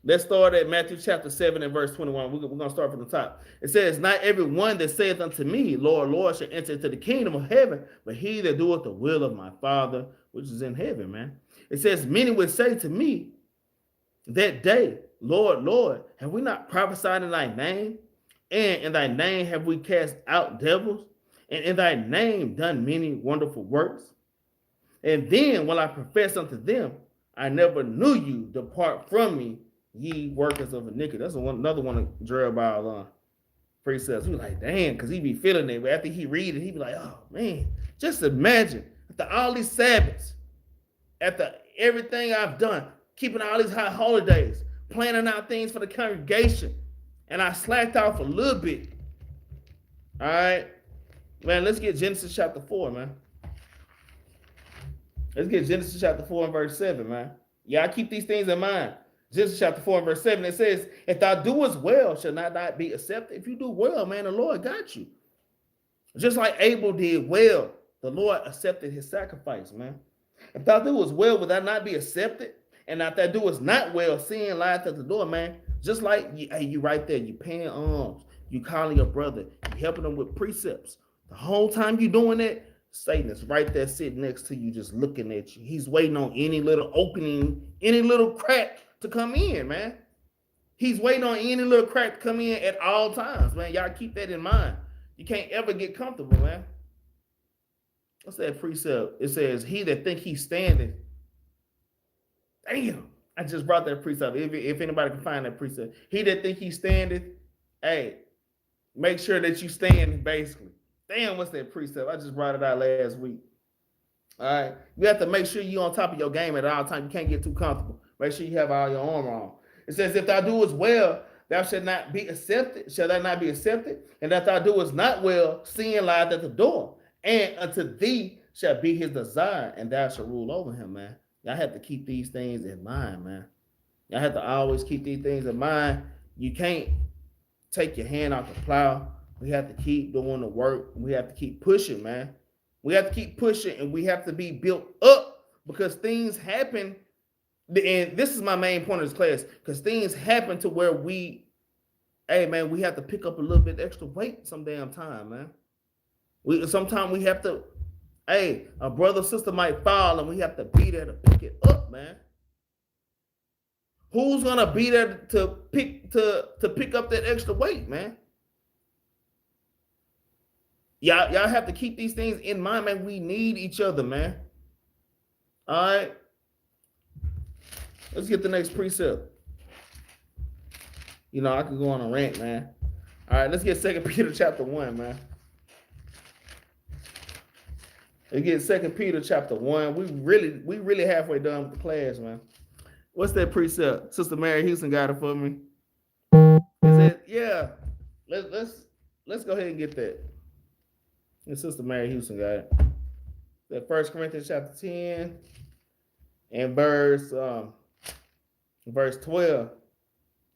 Let's start at Matthew chapter 7 and verse 21. We're going to start from the top. It says, not everyone that saith unto me, Lord, Lord, shall enter into the kingdom of heaven, but he that doeth the will of my Father, which is in heaven, man. It says, many would say to me that day, Lord, Lord, have we not prophesied in thy name? And in thy name have we cast out devils? And in thy name done many wonderful works? And then will I profess unto them, I never knew you, depart from me, ye workers of iniquity. That's another one of Jerubbaal precepts. We like, damn, because he be feeling it. But after he read it, he be like, oh, man, just imagine, after all these Sabbaths, after everything I've done, keeping all these high holidays, planning out things for the congregation, and I slacked off a little bit. All right? Man, let's get Genesis chapter 4, man. Let's get Genesis chapter 4 and verse 7, man. Y'all keep these things in mind. Genesis chapter 4 and verse 7, it says, if thou doest well, shall not be accepted. If you do well, man, the Lord got you. Just like Abel did well, the Lord accepted his sacrifice, man. If thou doest well, will thou not be accepted? And if thou doest not well, sin lieth at the door, man. Just like you right there, you paying alms, you calling your brother, you helping them with precepts. The whole time you doing that, Satan is right there sitting next to you, just looking at you. He's waiting on any little opening, any little crack to come in, man. He's waiting on any little crack to come in at all times, man. Y'all keep that in mind. You can't ever get comfortable, man. What's that precept? It says, he that think he's standing. Damn, I just brought that precept. If anybody can find that precept. He that think he's standing, hey, make sure that you stand, basically. Damn, what's that precept? I just brought it out last week. All right. You have to make sure you're on top of your game at all times. You can't get too comfortable. Make sure you have all your armor on. It says, if thou doest well, thou shalt not be accepted. Shall thou not be accepted? And if thou doest not well, sin lieth at the door. And unto thee shall be his desire, and thou shalt rule over him, man. Y'all have to keep these things in mind, man. Y'all have to always keep these things in mind. You can't take your hand off the plow. We have to keep doing the work. We have to keep pushing, man. We have to keep pushing, and we have to be built up because things happen. And this is my main point of this class, because things happen to where we have to pick up a little bit extra weight some damn time, man. Sometimes we have to, a brother or sister might fall, and we have to be there to pick it up, man. Who's gonna be there to pick up that extra weight, man? Y'all have to keep these things in mind, man. We need each other, man. All right. Let's get the next precept. You know, I could go on a rant, man. All right, let's get 2 Peter chapter 1, man. Let's get 2 Peter chapter 1. We really halfway done with the class, man. What's that precept? Sister Mary Houston got it for me. It said, yeah. Let's go ahead and get that. And Sister Mary Houston got it. That 1 Corinthians chapter 10 and verse 12.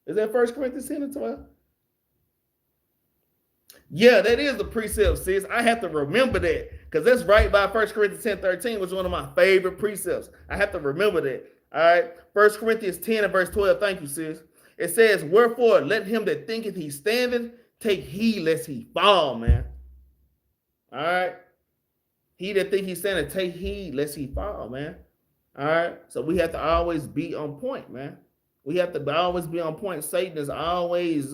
Is that 1 Corinthians 10 and 12? Yeah, that is the precept, sis. I have to remember that because that's right by 1 Corinthians 10:13, which is one of my favorite precepts. I have to remember that. All right. 1 Corinthians 10 and verse 12. Thank you, sis. It says, wherefore, let him that thinketh he standeth take heed lest he fall, man. All right. He that think he's standing, take heed lest he fall, man. All right. So we have to always be on point, man. We have to always be on point. Satan is always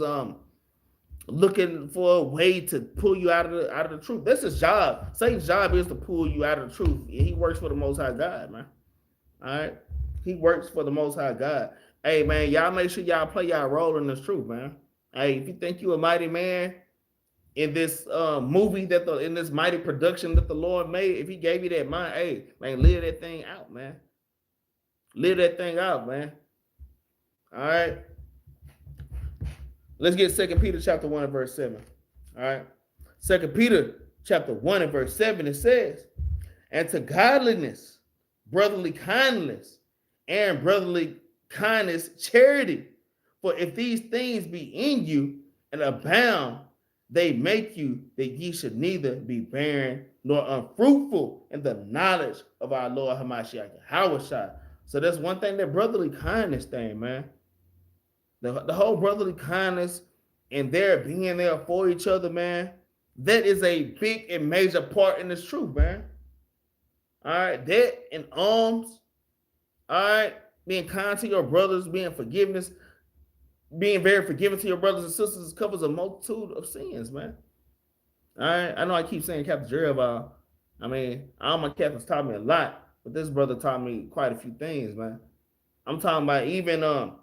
looking for a way to pull you out of the truth. That's his job. Satan's job is to pull you out of the truth. And he works for the Most High God, man. All right, he works for the Most High God. Hey, man, y'all make sure y'all play y'all role in this truth, man. Hey, if you think you a mighty man in this movie in this mighty production that the Lord made, if He gave you that mind, hey, man, live that thing out, man. Live that thing out, man. All right. Let's get 2 Peter chapter 1 and verse 7. All right. 2 Peter chapter 1 and verse 7, it says, and to godliness, brotherly kindness, and brotherly kindness, charity. For if these things be in you and abound, they make you that ye should neither be barren nor unfruitful in the knowledge of our Lord Hamashiach Yahushua. So that's one thing, that brotherly kindness thing, man. The whole brotherly kindness and their being there for each other, man, that is a big and major part in this truth, man. All right, that and alms, all right, being kind to your brothers, being very forgiving to your brothers and sisters covers a multitude of sins, man. All right, I know I keep saying Captain Jerubbaal. I mean, all my captains taught me a lot, but this brother taught me quite a few things, man. I'm talking about even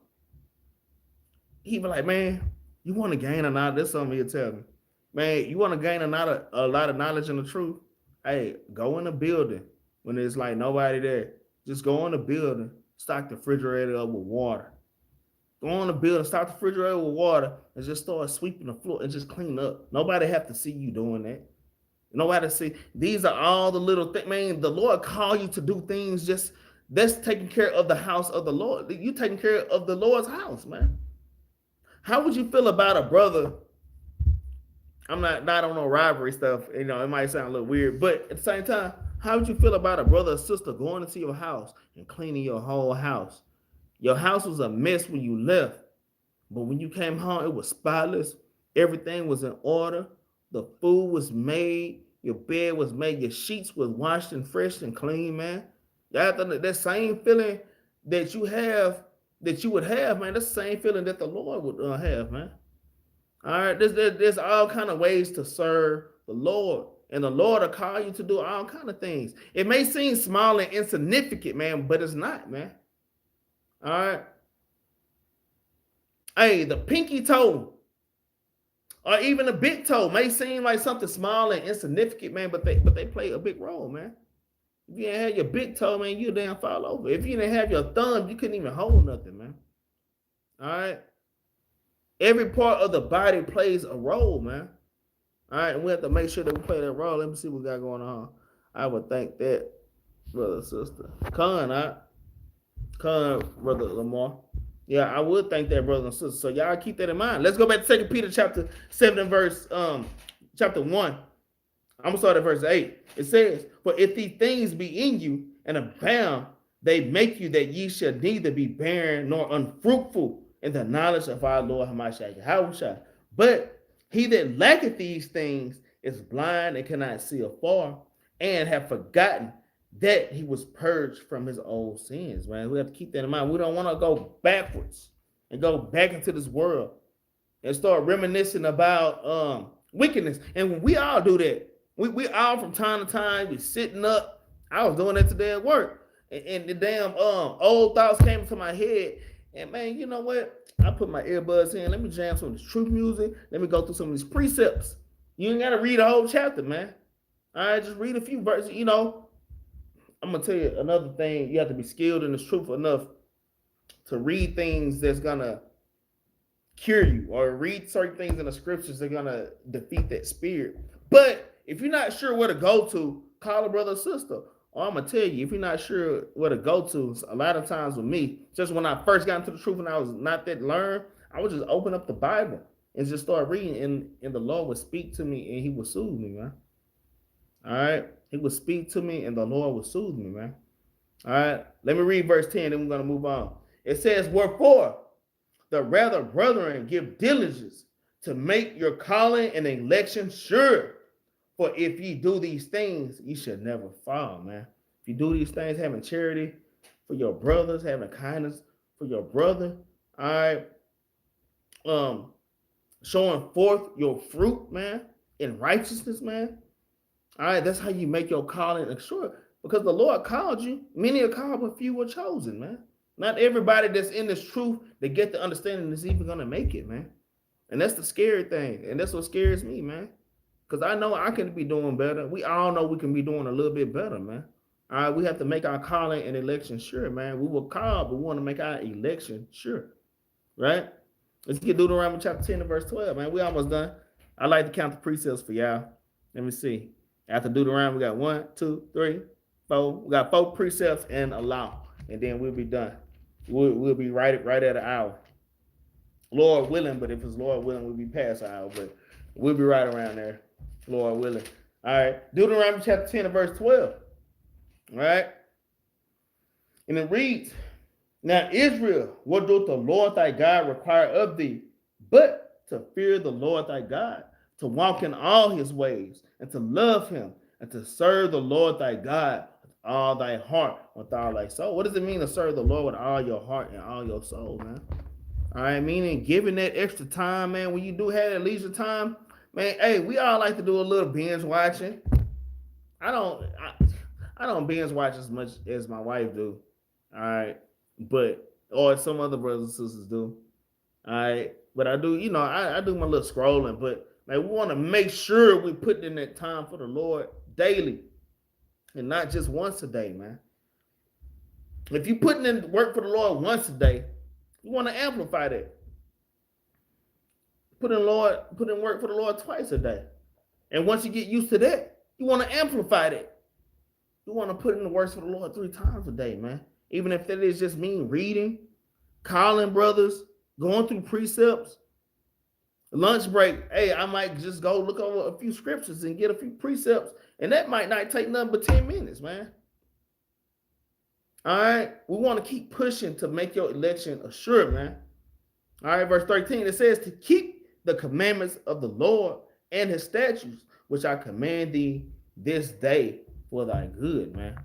he be like, man, you want to gain a knowledge? That's something he'll tell me. Man, you want to gain a lot of knowledge and the truth? Hey, go in the building when there's like nobody there. Just go in the building, stock the refrigerator up with water. Go on the building, stock the refrigerator with water, and just start sweeping the floor and just clean up. Nobody have to see you doing that. Nobody see. These are all the little things. Man, the Lord call you to do things just that's taking care of the house of the Lord. You taking care of the Lord's house, man. How would you feel about a brother? I'm not on no rivalry stuff. You know, it might sound a little weird, but at the same time, how would you feel about a brother or sister going into your house and cleaning your whole house? Your house was a mess when you left, but when you came home, it was spotless. Everything was in order. The food was made. Your bed was made. Your sheets was washed and fresh and clean, man. That same feeling that you have, that you would have, man, that's the same feeling that the Lord would have, man. All right, there's all kind of ways to serve the Lord, and the Lord will call you to do all kind of things. It may seem small and insignificant, man, but it's not, man. All right. Hey, the pinky toe or even the big toe may seem like something small and insignificant, man, but they play a big role, man. If you didn't have your big toe, man, you damn fall over. If you didn't have your thumb, you couldn't even hold nothing, man. All right. Every part of the body plays a role, man. All right, and we have to make sure that we play that role. Let me see what we got going on. I would think that, brother, sister. Con, brother Lamar. Yeah, I would think that, brother and sister. So y'all keep that in mind. Let's go back to 2 Peter chapter 7 and verse chapter 1. I'm gonna start at verse 8. It says, for if these things be in you and abound, they make you that ye shall neither be barren nor unfruitful in the knowledge of our Lord Hamashiach Yahushua. But he that lacketh these things is blind and cannot see afar, and have forgotten that he was purged from his old sins, man. We have to keep that in mind. We don't want to go backwards and go back into this world and start reminiscing about wickedness. And we all do that. We all from time to time be sitting up. I was doing that today at work. And the damn old thoughts came into my head. And man, you know what? I put my earbuds in. Let me jam some of this truth music. Let me go through some of these precepts. You ain't got to read a whole chapter, man. All right, just read a few verses. You know, I'm going to tell you another thing. You have to be skilled in this truth enough to read things that's going to cure you, or read certain things in the scriptures that are going to defeat that spirit. But if you're not sure where to go to, call a brother or sister. Or I'm going to tell you, if you're not sure where to go to, a lot of times with me, just when I first got into the truth and I was not that learned, I would just open up the Bible and just start reading, and the Lord would speak to me and he would soothe me, man. All right? He would speak to me and the Lord would soothe me, man. All right? Let me read verse 10, then we're going to move on. It says, wherefore, the rather, brethren, give diligence to make your calling and election sure. For if ye do these things, ye shall never fall, man. If you do these things, having charity for your brothers, having kindness for your brother, all right, showing forth your fruit, man, in righteousness, man. All right, that's how you make your calling sure. Because the Lord called you. Many are called, but few were chosen, man. Not everybody that's in this truth that get the understanding is even gonna make it, man. And that's the scary thing. And that's what scares me, man. Because I know I can be doing better. We all know we can be doing a little bit better, man. All right, we have to make our calling and election sure, man. We were called, but we want to make our election sure, right? Let's get Deuteronomy chapter 10 and verse 12, man. We almost done. I like to count the precepts for y'all. Let me see. After Deuteronomy, we got 1, 2, 3, 4. We got 4 precepts and a law, and then we'll be done. We'll be right at an hour. Lord willing, but if it's Lord willing, we'll be past an hour, but we'll be right around there. Lord willing. All right. Deuteronomy chapter 10 and verse 12. All right. And it reads, now Israel, what doth the Lord thy God require of thee, but to fear the Lord thy God, to walk in all his ways, and to love him, and to serve the Lord thy God with all thy heart, with all thy soul. What does it mean to serve the Lord with all your heart and all your soul, man? All right, meaning giving that extra time, man, when you do have that leisure time, man, hey, we all like to do a little binge watching. I don't binge watch as much as my wife do. All right. But or some other brothers and sisters do. All right. But I do, I do my little scrolling, but man, we want to make sure we put in that time for the Lord daily and not just once a day, man. If you putting in work for the Lord once a day, you want to amplify that. Put in work for the Lord twice a day. And once you get used to that, you want to amplify that. You want to put in the works for the Lord 3 times a day, man. Even if that is just me reading, calling brothers, going through precepts, lunch break. Hey, I might just go look over a few scriptures and get a few precepts. And that might not take nothing but 10 minutes, man. All right. We want to keep pushing to make your election assured, man. All right. Verse 13, it says to keep the commandments of the Lord and his statutes, which I command thee this day for thy good, man.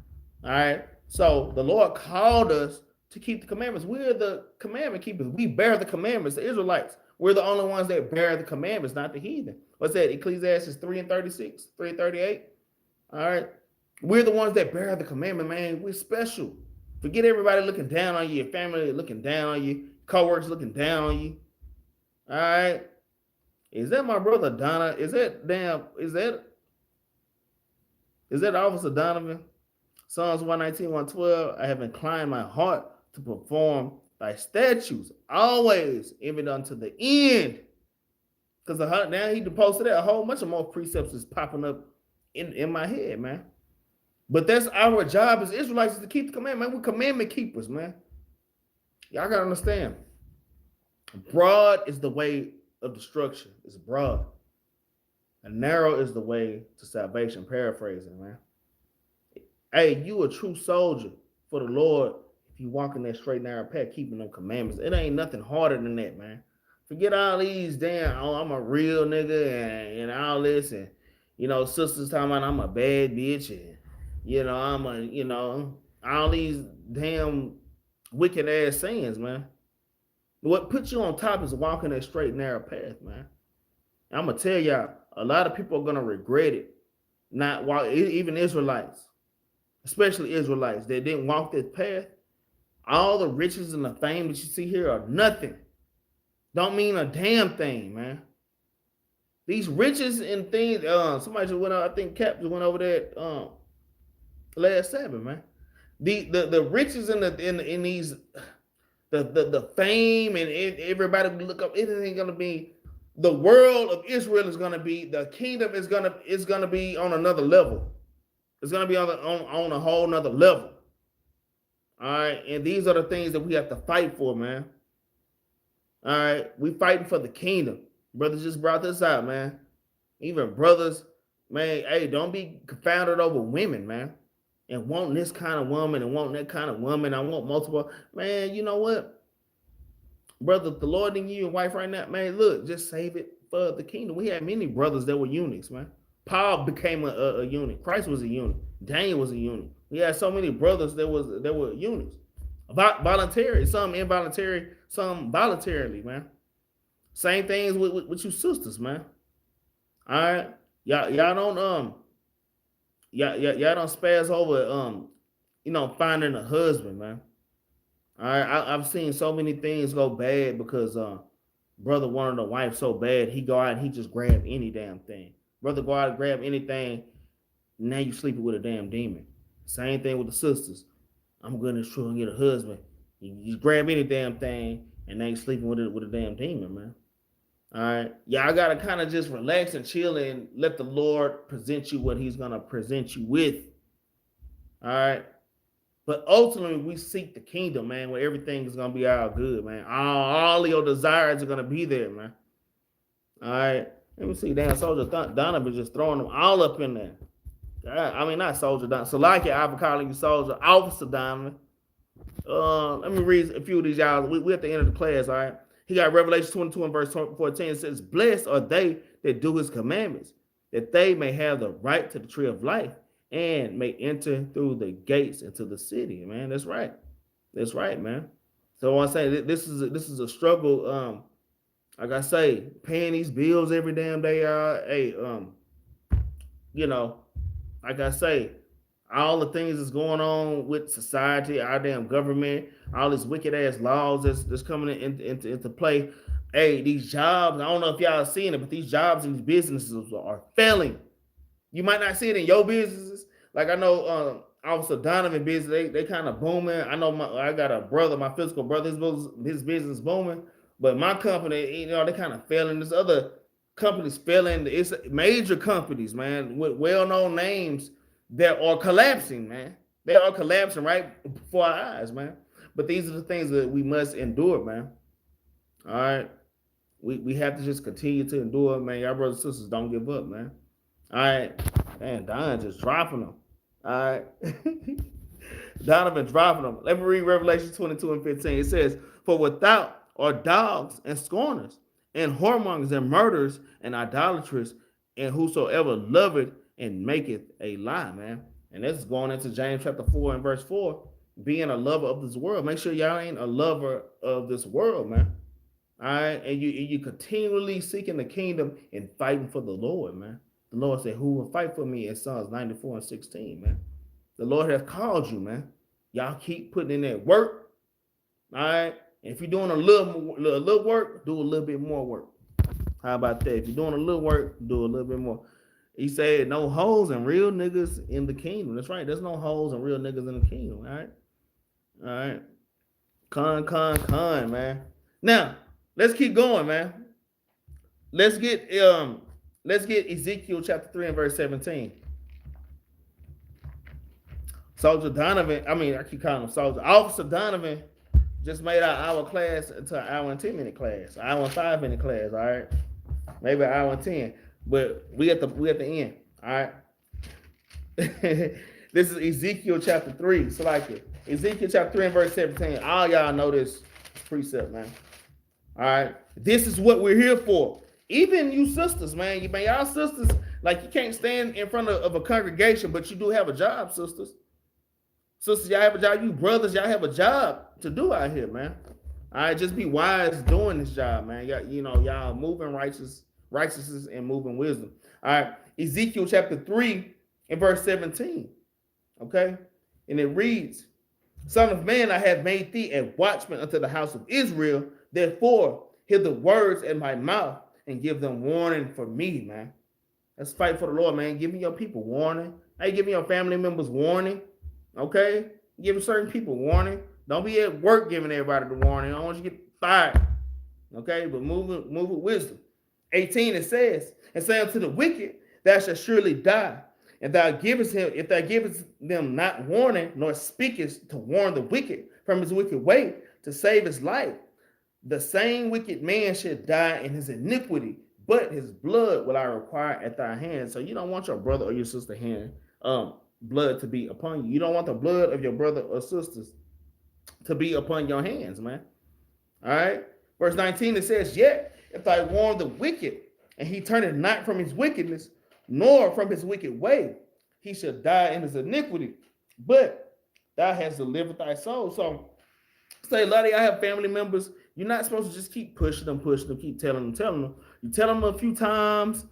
All right. So the Lord called us to keep the commandments. We're the commandment keepers. We bear the commandments, the Israelites. We're the only ones that bear the commandments, not the heathen. What's that? Ecclesiastes 3 and 36, 3 and 38. All right. We're the ones that bear the commandment, man. We're special. Forget everybody looking down on you, your family looking down on you, co-workers looking down on you. All right. Is that my brother Donna? Is that Officer Donovan? Psalms 119, 112. I have inclined my heart to perform thy statutes, always, even unto the end. Because now he posted that a whole bunch of more precepts is popping up in my head, man. But that's our job as Israelites, is to keep the commandment. We're commandment keepers, man. Y'all gotta understand. Broad is the way of destruction. It's broad. And narrow is the way to salvation. Paraphrasing, man. Hey, you a true soldier for the Lord if you walk in that straight narrow path, keeping them commandments. It ain't nothing harder than that, man. Forget all these damn, I'm a real nigga and all this, and sisters talking about I'm a bad bitch, and I'm a, all these damn wicked ass sayings, man. What puts you on top is walking that straight narrow path, man. I'm gonna tell y'all, a lot of people are gonna regret it. Not walk, even Israelites, especially Israelites that didn't walk that path. All the riches and the fame that you see here are nothing. Don't mean a damn thing, man. These riches and things, somebody just went out, I think Capt just went over that last Sabbath, man. The riches in these the fame and everybody look up, it ain't gonna be. The world of Israel is gonna be, the kingdom is gonna be on another level. It's gonna be on a whole nother level. All right, and these are the things that we have to fight for, man. All right, we fighting for the kingdom. Brothers just brought this out, man. Even brothers, man, hey, don't be confounded over women, man. And want this kind of woman and want that kind of woman. I want multiple. Man, you know what? Brother, the Lord in you and wife right now, man, look, just save it for the kingdom. We had many brothers that were eunuchs, man. Paul became a eunuch. Christ was a eunuch. Daniel was a eunuch. We had so many brothers that were eunuchs. Voluntary, some involuntary, some voluntarily, man. Same things with you sisters, man. All right, y'all don't y'all don't spaz over finding a husband, man. All right, I've seen so many things go bad because brother wanted a wife so bad he go out and he just grab any damn thing. Brother go out and grab anything. Now you sleeping with a damn demon. Same thing with the sisters. I'm gonna try and get a husband. You grab any damn thing and now you sleeping with a damn demon, man. All right, y'all gotta kind of just relax and chill and let the Lord present you what He's gonna present you with. All right. But ultimately, we seek the kingdom, man, where everything is gonna be all good, man. All your desires are gonna be there, man. All right. Let me see. Damn, Soldier Donovan just throwing them all up in there. I mean, not Soldier Donovan. So like it, I've been calling you Soldier Officer Donovan. Let me read a few of these y'all. We at the end of the class, all right. He got Revelation 22 and verse 14. It says, "Blessed are they that do His commandments, that they may have the right to the tree of life, and may enter through the gates into the city." Man, that's right. That's right, man. So I say this is a struggle. Like I say, paying these bills every damn day. Hey, like I say, all the things that's going on with society, our damn government, all these wicked ass laws that's coming into play. Hey, these jobs. I don't know if y'all seeing it, but these jobs and these businesses are failing. You might not see it in your businesses. Like I know Officer Donovan business, they kind of booming. I know I got a brother, my physical brother, his business booming. But my company, they kind of failing. There's other companies failing. It's major companies, man, with well-known names that are collapsing, man. They are collapsing right before our eyes, man. But these are the things that we must endure, man. All right. We have to just continue to endure, man. Y'all brothers and sisters, don't give up, man. All right. Man, Don just dropping them. All right. Donovan dropping them. Let me read Revelation 22 and 15. It says, "For without are dogs and scorners, and whoremongers and murderers and idolaters, and whosoever loveth and maketh a lie," man. And this is going into James chapter 4 and verse 4. Being a lover of this world. Make sure y'all ain't a lover of this world, man. All right. And you continually seeking the kingdom and fighting for the Lord, man. The Lord said, "Who will fight for me?" in Psalms 94 and 16, man. The Lord has called you, man. Y'all keep putting in that work. All right. And if you're doing a little work, do a little bit more work. How about that? If you're doing a little work, do a little bit more. He said, "No hoes and real niggas in the kingdom." That's right. There's no hoes and real niggas in the kingdom. All right. All right. Con, man. Now, let's keep going, man. Let's get Ezekiel chapter 3 and verse 17. Soldier Donovan, I keep calling him Soldier. Officer Donovan just made our class into an hour and 10-minute class, an hour and 5-minute class, all right? Maybe an hour and 10. But we at the end, all right? This is Ezekiel chapter 3. So like it. Ezekiel chapter 3 and verse 17. All y'all know this precept, man. All right. This is what we're here for. Even you sisters, man. Y'all sisters, like you can't stand in front of a congregation, but you do have a job, sisters. Sisters, y'all have a job. You brothers, y'all have a job to do out here, man. All right, just be wise doing this job, man. Y'all moving righteousness and moving wisdom. All right, Ezekiel chapter 3 and verse 17. Okay, and it reads, "Son of man, I have made thee a watchman unto the house of Israel. Therefore, hear the words in my mouth and give them warning for me," man. Let's fight for the Lord, man. Giving your people warning. Hey, giving your family members warning. Okay? Giving certain people warning. Don't be at work giving everybody the warning. I don't want you to get fired. Okay? But move with wisdom. 18, it says, "And say unto the wicked, thou shalt surely die. And if thou givest them not warning, nor speakest to warn the wicked from his wicked way, to save his life, the same wicked man should die in his iniquity, but his blood will I require at thy hand." So you don't want your brother or your sister hand blood to be upon you. You don't want the blood of your brother or sisters to be upon your hands, man. All right. Verse 19, it says, "Yet if I warn the wicked, and he turneth not from his wickedness, nor from his wicked way, he shall die in his iniquity, but thou hast delivered thy soul." So Say, a lot of y'all have family members. You're not supposed to just keep pushing them, keep telling them. You tell them a few times,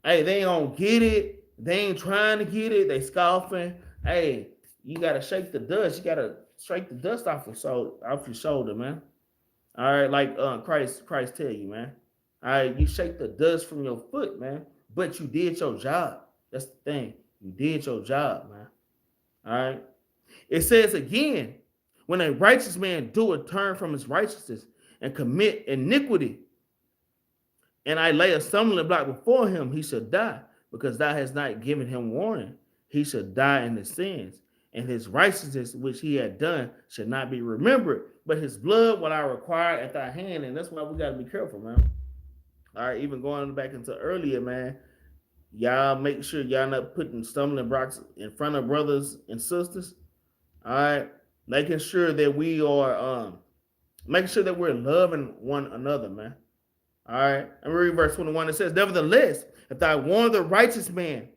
hey, they don't get it. They ain't trying to get it. They scoffing. Hey, you gotta shake the dust. You gotta shake the dust off your shoulder, man. All right, like Christ tell you, man. All right, you shake the dust from your foot, man. But you did your job. That's the thing. You did your job, man. All right. It says again, when a righteous man do a turn from his righteousness and commit iniquity, and I lay a stumbling block before him, he shall die, because thou hast not given him warning. He shall die in his sins, and his righteousness which he had done shall not be remembered, but his blood will I require at thy hand. And that's why we got to be careful, man. All right, even going back into earlier, man, y'all make sure y'all not putting stumbling blocks in front of brothers and sisters. All right, making sure that we are making sure that we're loving one another, man. All right, I'm reading verse 21. It says, nevertheless, if thou warn the righteous man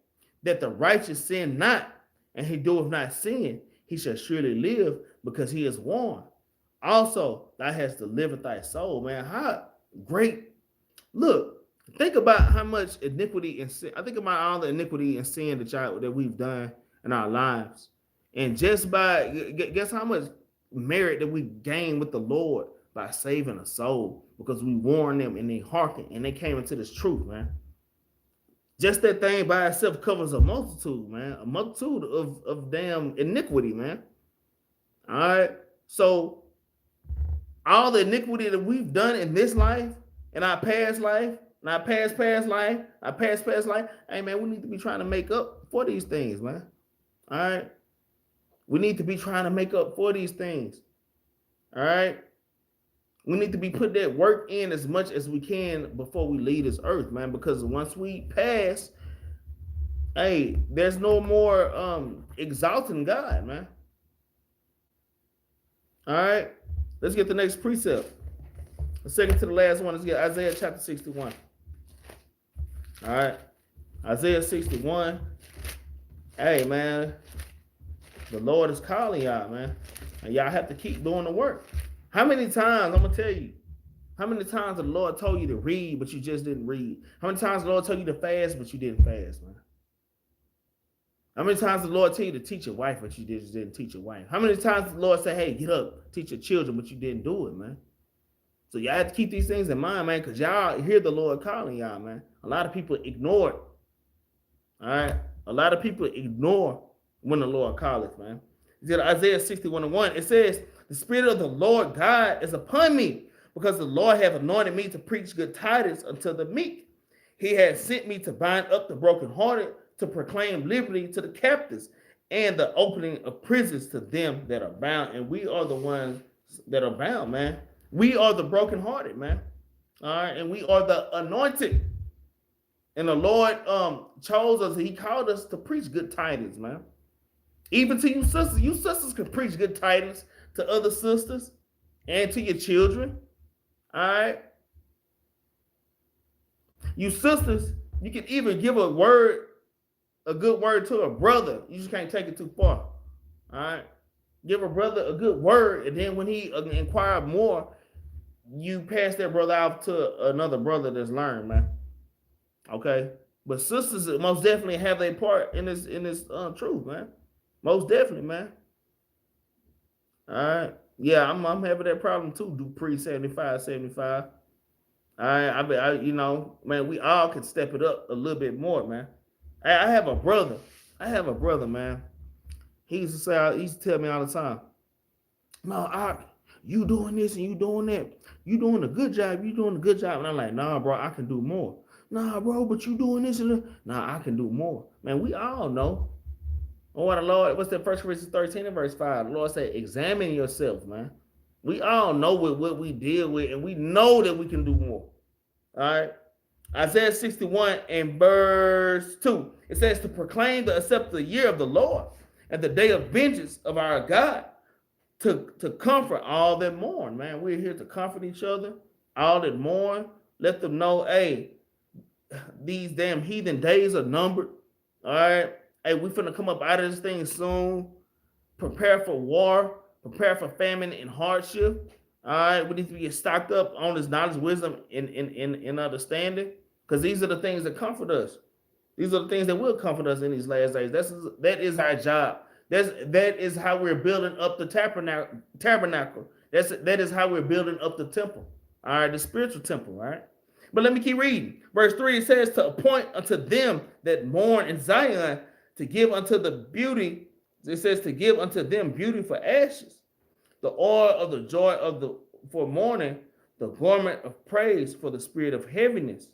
that the righteous sin not, and he doeth not sin, he shall surely live, because he is warned. Also, thou hast delivered thy soul, man. How great. Look, think about how much iniquity and sin. I think about all the iniquity and sin that we've done in our lives. And just by, guess how much merit that we gained with the Lord by saving a soul, because we warned them and they hearkened and they came into this truth, man. Just that thing by itself covers a multitude, man. A multitude of damn iniquity, man. All right. So all the iniquity that we've done in this life, in our past life, in our past life, our past life, hey, man, we need to be trying to make up for these things, man. All right. We need to be trying to make up for these things. All right. We need to be putting that work in as much as we can before we leave this earth, man, because once we pass, hey, there's no more exalting God, man. All right. Let's get the next precept. The second to the last one is Isaiah chapter 61. All right. Isaiah 61. Hey, man, the Lord is calling y'all, man. And y'all have to keep doing the work. How many times, I'm going to tell you, how many times the Lord told you to read, but you just didn't read? How many times the Lord told you to fast, but you didn't fast, man? How many times the Lord told you to teach your wife, but you just didn't teach your wife? How many times the Lord said, hey, get up, teach your children, but you didn't do it, man? So y'all have to keep these things in mind, man, because y'all hear the Lord calling y'all, man. A lot of people ignore it. All right? A lot of people ignore when the Lord calleth, man. Isaiah 61:1, it says, the Spirit of the Lord God is upon me, because the Lord hath anointed me to preach good tidings unto the meek. He has sent me to bind up the brokenhearted, to proclaim liberty to the captives, and the opening of prisons to them that are bound. And we are the ones that are bound, man. We are the brokenhearted, man. All right, and we are the anointed. And the Lord chose us. He called us to preach good tidings, man. Even to you sisters. You sisters can preach good tidings to other sisters and to your children. All right. You sisters, you can even give a good word to a brother. You just can't take it too far. All right. Give a brother a good word, and then when he inquire more, you pass that brother out to another brother that's learned, man. Okay, but sisters most definitely have their part in this truth, man. Most definitely, man. All right, yeah, I'm having that problem too. Do pre 75. All right, I you know, man, we all can step it up a little bit more, man. I have a brother. Man. He used to tell me all the time, no, you doing this and you doing that. You doing a good job. And I'm like, nah, bro, I can do more. Nah, bro, but you doing this and that. Nah, I can do more. Man, we all know. Oh, what the Lord, what's that? 1 Corinthians 13 and verse 5. The Lord said, examine yourself, man. We all know what we deal with, and we know that we can do more. All right. Isaiah 61 and verse 2. It says, to proclaim the acceptable year of the Lord and the day of vengeance of our God, to comfort all that mourn, man. We're here to comfort each other, all that mourn. Let them know, hey, these damn heathen days are numbered. All right. Hey, we finna come up out of this thing soon. Prepare for war. prepare for famine and hardship. All right, we need to get stocked up on this knowledge, wisdom, and understanding, because these are the things that comfort us. These are the things that will comfort us in these last days. That is our job. That is how we're building up the tabernacle. That is how we're building up the temple. All right, the spiritual temple. All right. But let me keep reading. Verse 3, it says, to appoint unto them that mourn in Zion, to give unto the beauty. It says to give unto them beauty for ashes, the oil of the joy for mourning, the garment of praise for the spirit of heaviness,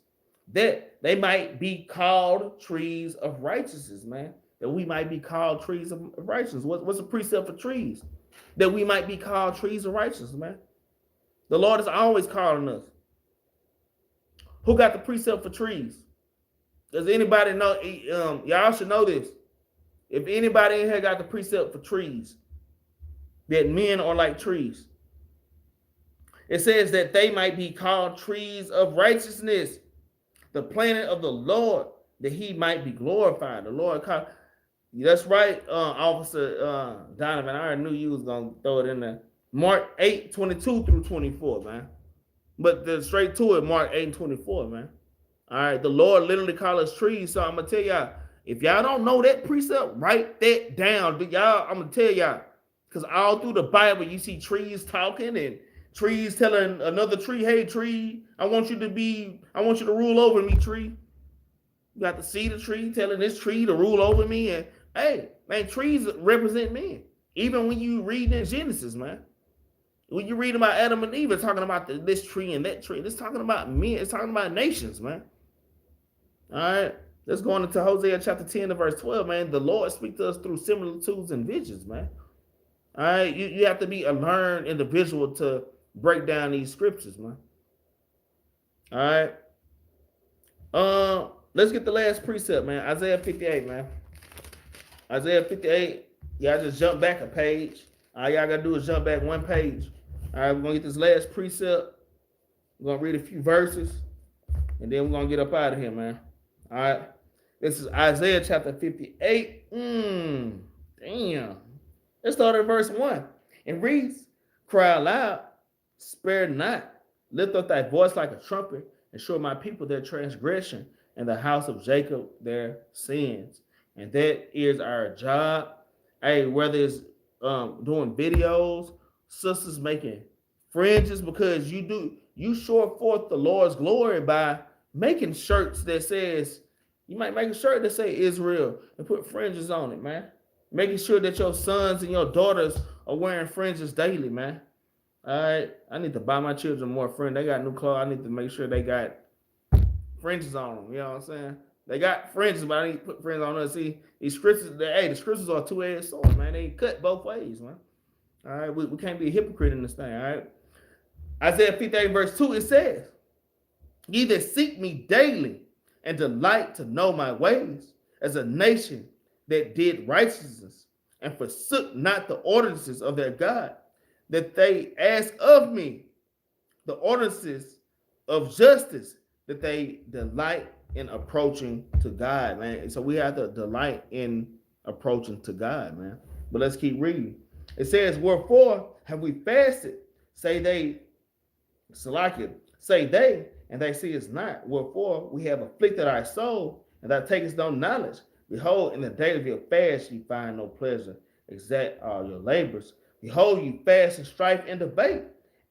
that they might be called trees of righteousness, man. That we might be called trees of righteousness. What's the precept for trees? That we might be called trees of righteousness, man. The Lord is always calling us. Who got the precept for trees? Does anybody know? Y'all should know this. If anybody in here got the precept for trees, that men are like trees. It says that they might be called trees of righteousness, the planting of the Lord, that he might be glorified. The Lord called. That's right, Officer Donovan. I already knew you was going to throw it in there. Mark 8:22 through 24, man. But straight to it, Mark 8 and 24, man. All right, the Lord literally called us trees. So I'm going to tell y'all, if y'all don't know that precept, write that down. Y'all, I'm going to tell y'all, because all through the Bible, you see trees talking and trees telling another tree, hey, tree, I want you to rule over me, tree. You got to see the tree telling this tree to rule over me. And hey, man, trees represent men. Even when you read in Genesis, man. When you read about Adam and Eve, it's talking about this tree and that tree. It's talking about men. It's talking about nations, man. All right. Let's go on into Hosea chapter 10 and verse 12, man. The Lord speaks to us through similitudes and visions, man. All right. You have to be a learned individual to break down these scriptures, man. All right. Let's get the last precept, man. Isaiah 58, man. Isaiah 58. Y'all just jump back a page. All y'all got to do is jump back one page. All right, we're going to get this last precept. We're going to read a few verses, and then we're going to get up out of here, man. All right. This is Isaiah chapter 58. Damn. Let's start at verse 1. It reads, cry aloud, spare not. Lift up thy voice like a trumpet, and show my people their transgression, and the house of Jacob their sins. And that is our job. Hey, whether it's doing videos, sisters making fringes, because you show forth the Lord's glory by making shirts that says, you might make a shirt that say Israel and put fringes on it, man. Making sure that your sons and your daughters are wearing fringes daily, man. All right, I need to buy my children more fringes. They got new clothes. I need to make sure they got fringes on them. You know what I'm saying? They got fringes, but I need to put fringes on them. See, these scriptures, the scriptures are two-edged swords, man. They cut both ways, man. All right, we can't be a hypocrite in this thing, all right? Isaiah 58 verse 2, it says, ye that seek me daily and delight to know my ways, as a nation that did righteousness and forsook not the ordinances of their God, that they ask of me the ordinances of justice, that they delight in approaching to God, man. So we have to delight in approaching to God, man. But let's keep reading. It says, wherefore have we fasted? Say they, Salakia, say they, and they see it's not. Wherefore we have afflicted our soul, and thou takest no knowledge. Behold, in the day of your fast ye find no pleasure. Exact all your labors. Behold, you fast and strife and debate,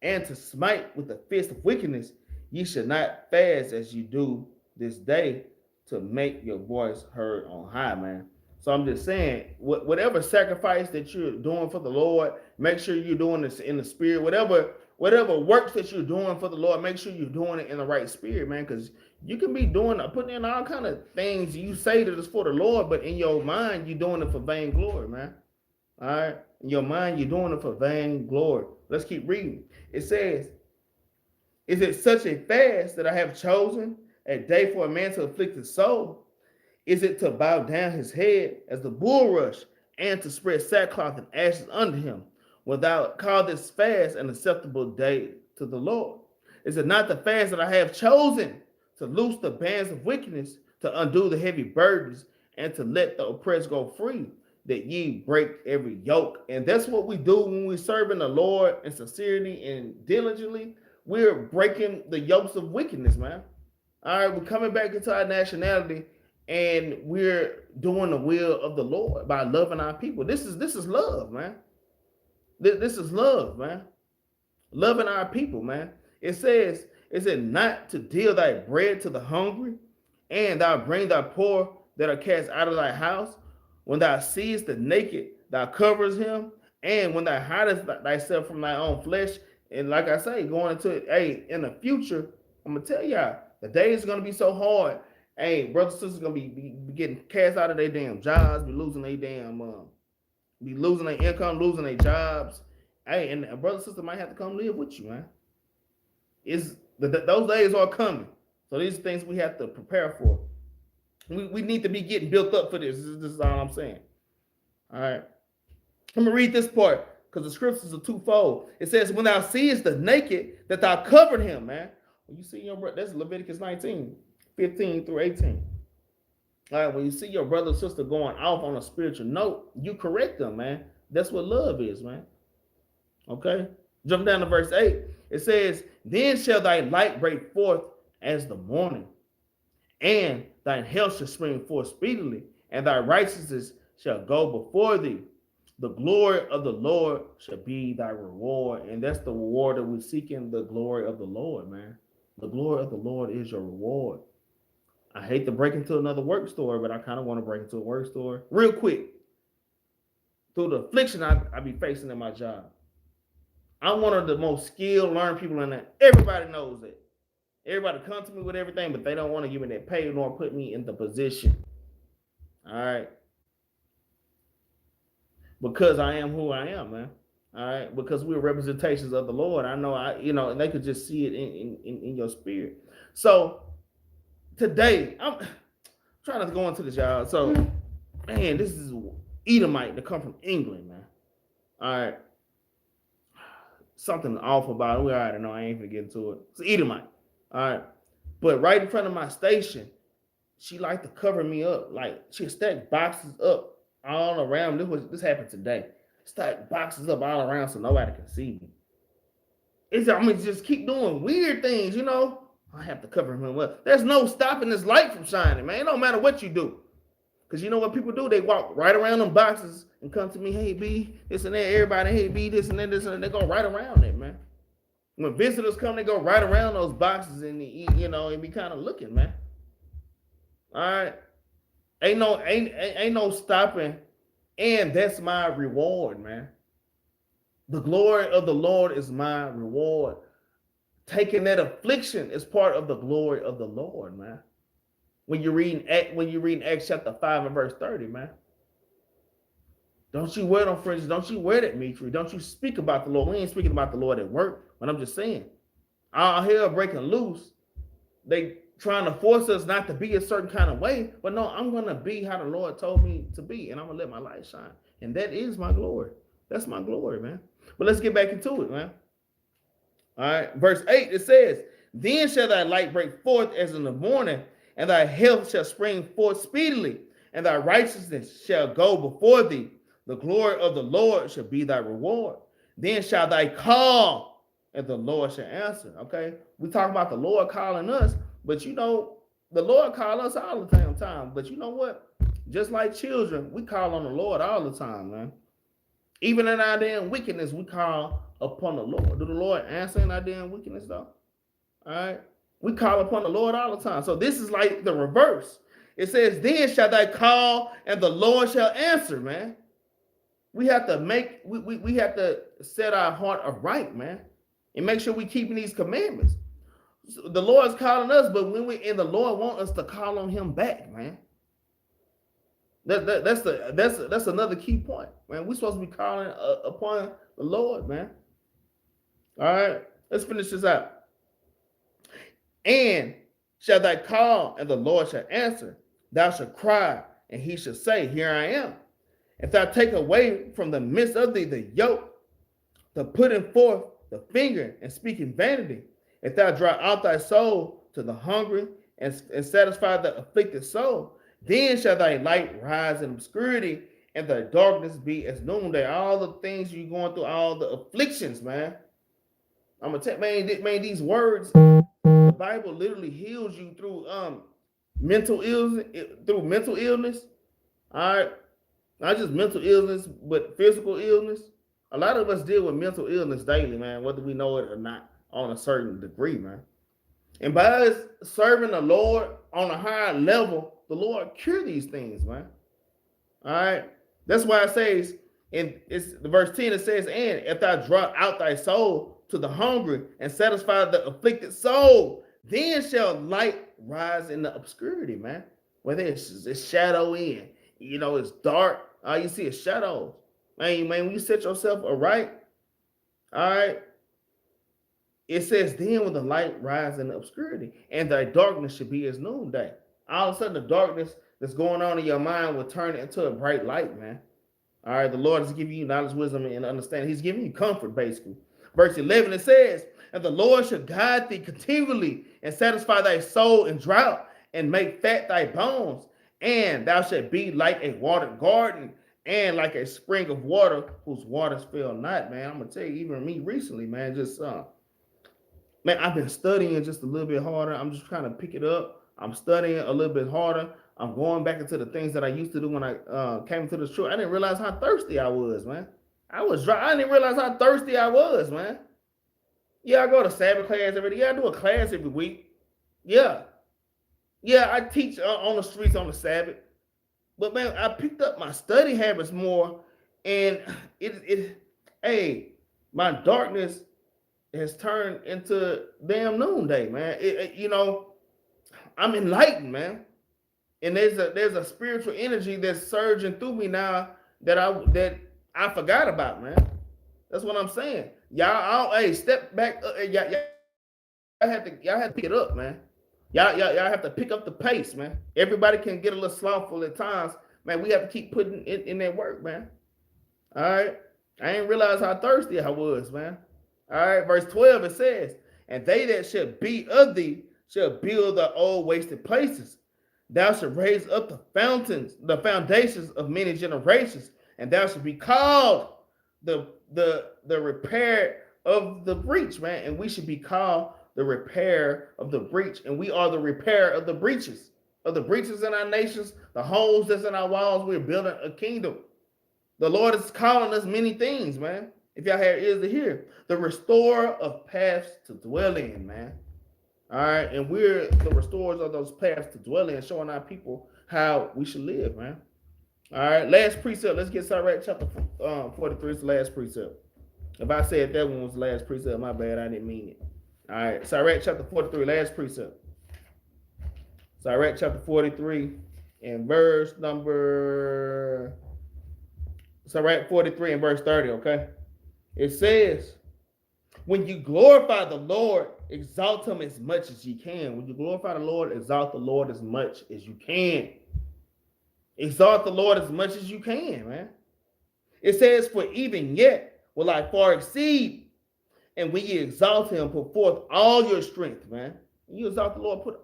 and to smite with the fist of wickedness. Ye should not fast as you do this day, to make your voice heard on high, man. So I'm just saying, whatever sacrifice that you're doing for the Lord, make sure you're doing this in the spirit. Whatever works that you're doing for the Lord, make sure you're doing it in the right spirit, man. Because you can be putting in all kind of things you say that is for the Lord, but in your mind, you're doing it for vain glory, man. All right? In your mind, you're doing it for vain glory. Let's keep reading. It says, is it such a fast that I have chosen, a day for a man to afflict his soul? Is it to bow down his head as the bulrush, and to spread sackcloth and ashes under him? Without call this fast an acceptable day to the Lord? Is it not the fast that I have chosen, to loose the bands of wickedness, to undo the heavy burdens, and to let the oppressed go free? that ye break every yoke. And that's what we do when we're serving the Lord in sincerity and diligently. We're breaking the yokes of wickedness, man. All right, we're coming back into our nationality, and we're doing the will of the Lord by loving our people. This is love, man. This is love, man. Loving our people, man. It says, is it not to deal thy bread to the hungry, and thou bring thy poor that are cast out of thy house? When thou seest the naked, thou covers him, and when thou hidest thyself from thy own flesh. And like I say, going into it, hey, in the future, I'm gonna tell y'all, the day is gonna be so hard. Hey, brothers and sisters gonna be getting cast out of their damn jobs, be losing their income, losing their jobs. Hey, and a brother and sister might have to come live with you, man. Those days are coming. So these are things we have to prepare for. We need to be getting built up for this. This is all I'm saying. All right. Let me read this part because the scriptures are twofold. It says, when thou seest the naked, that thou covered him, man. When you see your brother, that's Leviticus 19, 15 through 18. All right, when you see your brother or sister going off on a spiritual note, you correct them, man. That's what love is, man. Okay? Jump down to verse 8. It says, then shall thy light break forth as the morning, and thine health shall spring forth speedily, and thy righteousness shall go before thee. The glory of the Lord shall be thy reward. And that's the reward that we're seeking, the glory of the Lord, man. The glory of the Lord is your reward. I hate to break into another work story, but I kind of want to break into a work story real quick. Through the affliction I be facing in my job, I'm one of the most skilled, learned people in that. Everybody knows it. Everybody comes to me with everything, but they don't want to give me that pay nor put me in the position. All right. Because I am who I am, man. All right. Because we're representations of the Lord. I know and they could just see it in your spirit. So today, I'm trying to go into this, y'all. So, man, this is Edomite that come from England, man. All right. Something awful about it. We already know. I ain't gonna get into it. It's Edomite. All right. But right in front of my station, she liked to cover me up. Like, she stacked boxes up all around. This happened today. Stacked boxes up all around so nobody can see me. Just keep doing weird things, you know. I have to cover him up. There's no stopping this light from shining, man. It don't matter what you do. Because you know what people do? They walk right around them boxes and come to me, hey, B, this and that. Everybody, hey, B, this and that, this and that. They go right around it, man. When visitors come, they go right around those boxes and and be kind of looking, man. All right. Ain't no stopping. And that's my reward, man. The glory of the Lord is my reward. Taking that affliction is part of the glory of the Lord, man. When you read Acts chapter 5 and verse 30, man. Don't you wear them fringes. Don't you wear that meat. Don't you speak about the Lord. We ain't speaking about the Lord at work, but I'm just saying. All hell breaking loose. They trying to force us not to be a certain kind of way. But no, I'm going to be how the Lord told me to be. And I'm going to let my light shine. And that is my glory. That's my glory, man. But let's get back into it, man. All right. Verse 8, it says, then shall thy light break forth as in the morning, and thy health shall spring forth speedily, and thy righteousness shall go before thee. The glory of the Lord shall be thy reward. Then shall thy call, and the Lord shall answer. Okay? We talk about the Lord calling us, but the Lord calls us all the time. But you know what? Just like children, we call on the Lord all the time, man. Even in our damn wickedness, we call upon the Lord. Do the Lord answer in our damn wickedness, though? All right? We call upon the Lord all the time. So this is like the reverse. It says, then shall thy call, and the Lord shall answer, man. We have to set our heart aright, man, and make sure we keeping these commandments. So the Lord's calling us, but the Lord wants us to call on him back, man. That's another key point, man. We're supposed to be calling upon the Lord, man. All right, let's finish this out. And shall thy call, and the Lord shall answer. Thou shalt cry, and he shall say, here I am. If thou take away from the midst of thee the yoke, the putting forth the finger and speaking vanity, if thou draw out thy soul to the hungry and satisfy the afflicted soul, then shall thy light rise in obscurity, and the darkness be as noonday. All the things you're going through, all the afflictions, man. I'm gonna tell man, these words, the Bible literally heals you through mental illness. All right, not just mental illness, but physical illness. A lot of us deal with mental illness daily, man, whether we know it or not, on a certain degree, man. And by us serving the Lord on a higher level, the Lord cure these things, man. All right. That's why it says, in it's the verse 10, it says, and if thou draw out thy soul to the hungry and satisfy the afflicted soul, then shall light rise in the obscurity, man. Whether it's shadow in, it's dark, all you see is shadows. Man, when you set yourself aright, all right, it says, then will the light rise in the obscurity, and thy darkness should be as noonday. All of a sudden, the darkness that's going on in your mind will turn into a bright light, man. All right, the Lord is giving you knowledge, wisdom, and understanding. He's giving you comfort, basically. Verse 11, it says, and the Lord shall guide thee continually and satisfy thy soul in drought and make fat thy bones, and thou shalt be like a watered garden and like a spring of water whose waters fail not, man. I'm going to tell you, even me recently, man, man, I've been studying just a little bit harder. I'm just trying to pick it up. I'm studying a little bit harder. I'm going back into the things that I used to do when I came into the church. I didn't realize how thirsty I was, man. I was dry. I didn't realize how thirsty I was, man. Yeah, I go to Sabbath class every day. Yeah, I do a class every week. Yeah. Yeah, I teach on the streets on the Sabbath. But, man, I picked up my study habits more. And hey, my darkness has turned into damn noonday, man. I'm enlightened, man. And there's a spiritual energy that's surging through me now that I forgot about, man. That's what I'm saying. Y'all, step back. Y'all have to pick it up, man. Y'all have to pick up the pace, man. Everybody can get a little slothful at times, man. We have to keep putting in that work, man. All right. I didn't realize how thirsty I was, man. All right. Verse 12, it says, and they that shall be of thee shall build the old wasted places. Thou shalt raise up the foundations of many generations, and thou shalt be called the repair of the breach, man. And we should be called the repair of the breach, and we are the repair of the breaches in our nations, the holes that's in our walls. We're building a kingdom. The Lord is calling us many things, man. If y'all have ears to hear, the restorer of paths to dwell in, man. All right, and we're the restorers of those paths to dwell in, showing our people how we should live, man. All right, last precept. Let's get Sirach chapter 43. It's the last precept. If I said that one was the last precept, my bad. I didn't mean it. All right, Sirach chapter 43, last precept. Sirach chapter 43 and verse number. Sirach 43 and verse 30. Okay, it says, when you glorify the Lord, exalt him as much as you can. When you glorify the Lord, exalt the Lord as much as you can. Exalt the Lord as much as you can, man. It says, for even yet will I far exceed. And when you exalt him, put forth all your strength, man. When you exalt the Lord, put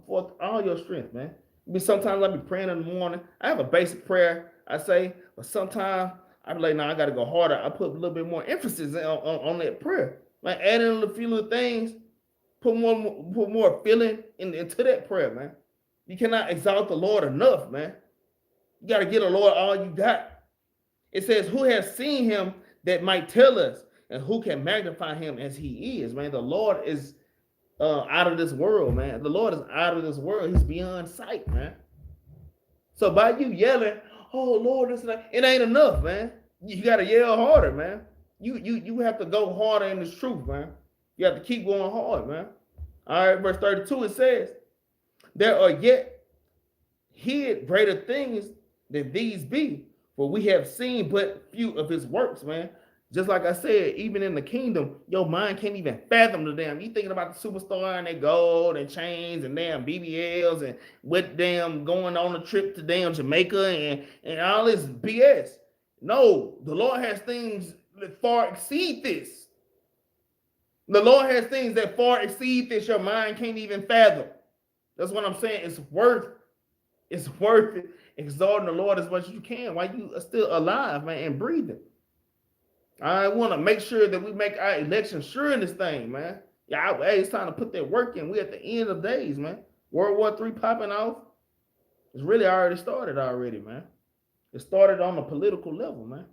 forth all your strength, man. Sometimes I'll be praying in the morning. I have a basic prayer, I say, but sometimes I'm like, I got to go harder. I put a little bit more emphasis on that prayer. Like adding a few little things, put more feeling into that prayer, man. You cannot exalt the Lord enough, man. You got to give the Lord all you got. It says, who has seen him that might tell us, and who can magnify him as he is, man? The Lord is out of this world, man. The Lord is out of this world. He's beyond sight, man. So by you yelling, oh, Lord, it ain't enough, man. You got to yell harder, man. You have to go harder in this truth, man. You have to keep going hard, man. All right, verse 32, it says, there are yet hid greater things than these be, for we have seen but few of his works, man. Just like I said, even in the kingdom, your mind can't even fathom the damn. You thinking about the superstar and their gold and chains and damn BBLs and what damn going on a trip to damn Jamaica and all this BS. No, the Lord has things that far exceed this. The Lord has things that far exceed this your mind can't even fathom. That's what I'm saying. It's worth It's worth it exalting the Lord as much as you can while you are still alive, man, and breathing. I want to make sure that we make our election sure in this thing, man. Yeah, hey, it's time to put that work in. We at the end of days, man. World War III popping off. It's really already started already, man. It started on a political level, man.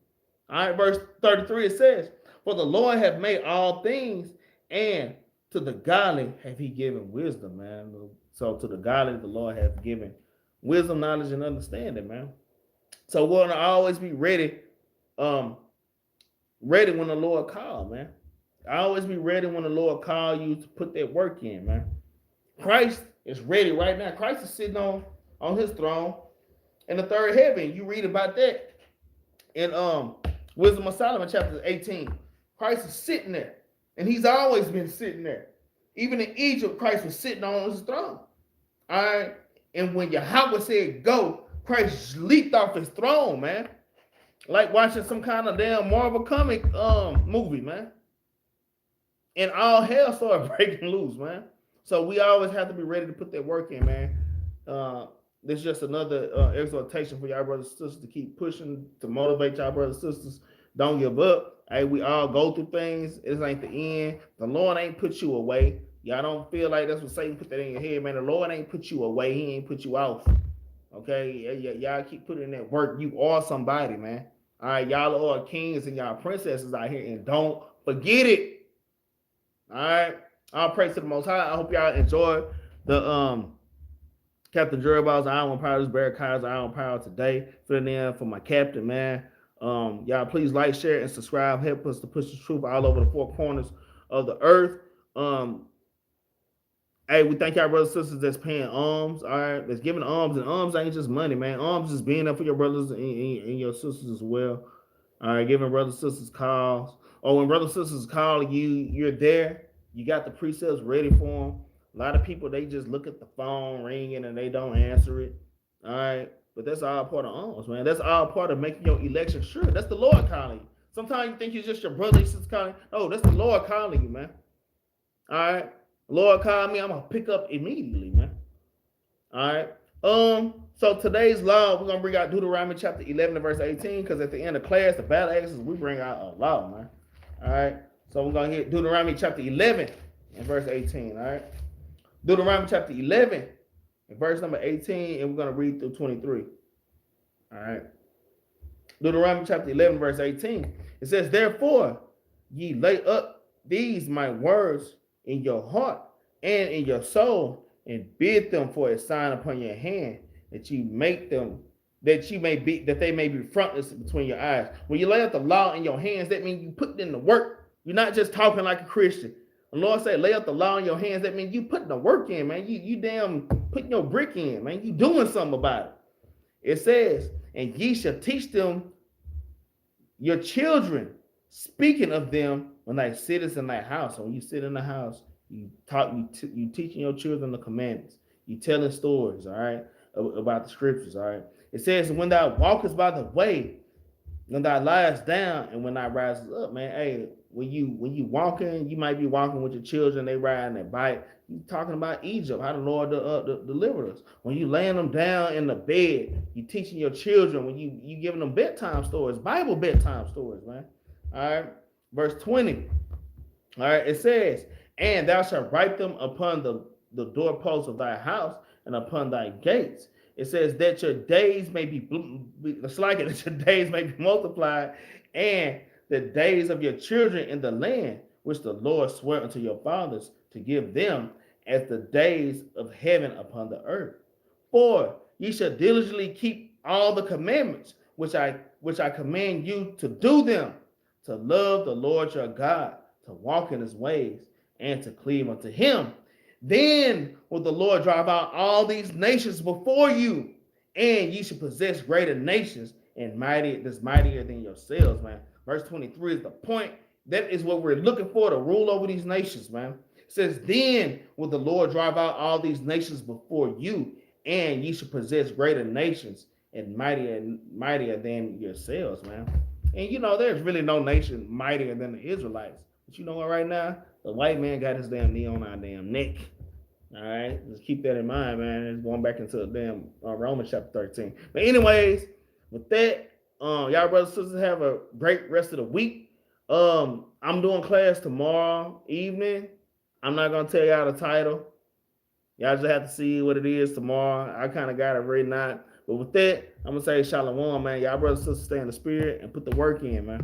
All right, verse 33, it says, "For the Lord hath made all things, and to the godly have he given wisdom," man. So to the godly, the Lord hath given wisdom, knowledge, and understanding, man. So we're gonna always be ready, um, ready when the Lord calls, man. I always be ready when the Lord call you to put that work in, man. Christ is ready right now. Christ is sitting on his throne in the third heaven. You read about that in Wisdom of Solomon chapter 18. Christ is sitting there, and he's always been sitting there. Even in Egypt, Christ was sitting on his throne. All right, and when Yahweh said go, Christ leaped off his throne, man, like watching some kind of damn Marvel comic movie, man. And all hell started breaking loose, man. So we always have to be ready to put that work in, man. This is just another exhortation for y'all brothers and sisters to keep pushing, to motivate y'all brothers and sisters. Don't give up. Hey, we all go through things. It ain't the end. The Lord ain't put you away. Y'all don't feel like that's what Satan put that in your head, man. The Lord ain't put you away. He ain't put you off. Okay? Y'all keep putting in that work. You are somebody, man. All right, y'all are kings and y'all princesses out here, and don't forget it. All right. All praise to the Most High. I hope y'all enjoyed the Captain Jerubbaal's Iron Power, this Barracuda's Iron Power today. Filling in for my captain, man. Y'all please like, share, and subscribe. Help us to push the truth all over the four corners of the earth. Hey, we thank y'all brothers and sisters that's paying alms, all right? That's giving alms, and alms ain't just money, man. Alms is being there for your brothers and your sisters as well. All right, giving brothers and sisters calls. Or when brothers and sisters call you, you're there. You got the precepts ready for them. A lot of people, they just look at the phone ringing and they don't answer it. All right, but that's all part of alms, man. That's all part of making your election sure. That's the Lord calling you. Sometimes you think it's just your brother and sister calling. Oh, that's the Lord calling you, man. All right. Lord called me, I'm gonna pick up immediately, man. All right. So today's law, we're gonna bring out Deuteronomy chapter 11 and verse 18, because at the end of class, the Battle Axes, we bring out a law, man. All right. So we're gonna hit Deuteronomy chapter 11 and verse 18. All right. Deuteronomy chapter 11 and verse number 18, and we're gonna read through 23. All right. Deuteronomy chapter 11 verse 18. It says, "Therefore ye lay up these my words in your heart and in your soul, and bid them for a sign upon your hand, that you make them, that they may be frontless between your eyes." When you lay up the law in your hands, that means you put it in the work. You're not just talking like a Christian. The Lord said, lay up the law in your hands. That means you putting the work in, man. You damn putting your brick in, man. You doing something about it. It says, "And ye shall teach them your children, speaking of them when thy sittest in thy house." So when you sit in the house, you teaching your children the commandments. You telling stories, all right, about the scriptures, all right. It says, "When thou walkest by the way, when thou liest down, and when thou rises up," man. Hey, when you walking, you might be walking with your children, they riding their bike. You talking about Egypt, how the Lord delivered us. When you laying them down in the bed, you teaching your children. When you giving them bedtime stories, Bible bedtime stories, man. All right, verse 20. All right, it says, "And thou shalt write them upon the doorposts of thy house and upon thy gates." It says that your days may be it's like it, that your days may be multiplied, and the days of your children in the land which the Lord swore unto your fathers to give them, as the days of heaven upon the earth. For ye shall diligently keep all the commandments which I command you to do them, to love the Lord your God, to walk in his ways, and to cleave unto him. Then will the Lord drive out all these nations before you, and ye shall possess greater nations, and mightier than yourselves, man. Verse 23 is the point. That is what we're looking for, to rule over these nations, man. It says, "Then will the Lord drive out all these nations before you, and ye shall possess greater nations, and mightier than yourselves," man. And you know, there's really no nation mightier than the Israelites. But you know what, right now, the white man got his damn knee on our damn neck. All right, just keep that in mind, man. It's going back into the damn Romans chapter 13. But anyways, with that, y'all brothers and sisters have a great rest of the week. I'm doing class tomorrow evening. I'm not gonna tell y'all the title. Y'all just have to see what it is tomorrow. I kind of got it written out. But with that, I'm gonna say shalom, man. Y'all brothers and sisters stay in the spirit and put the work in, man.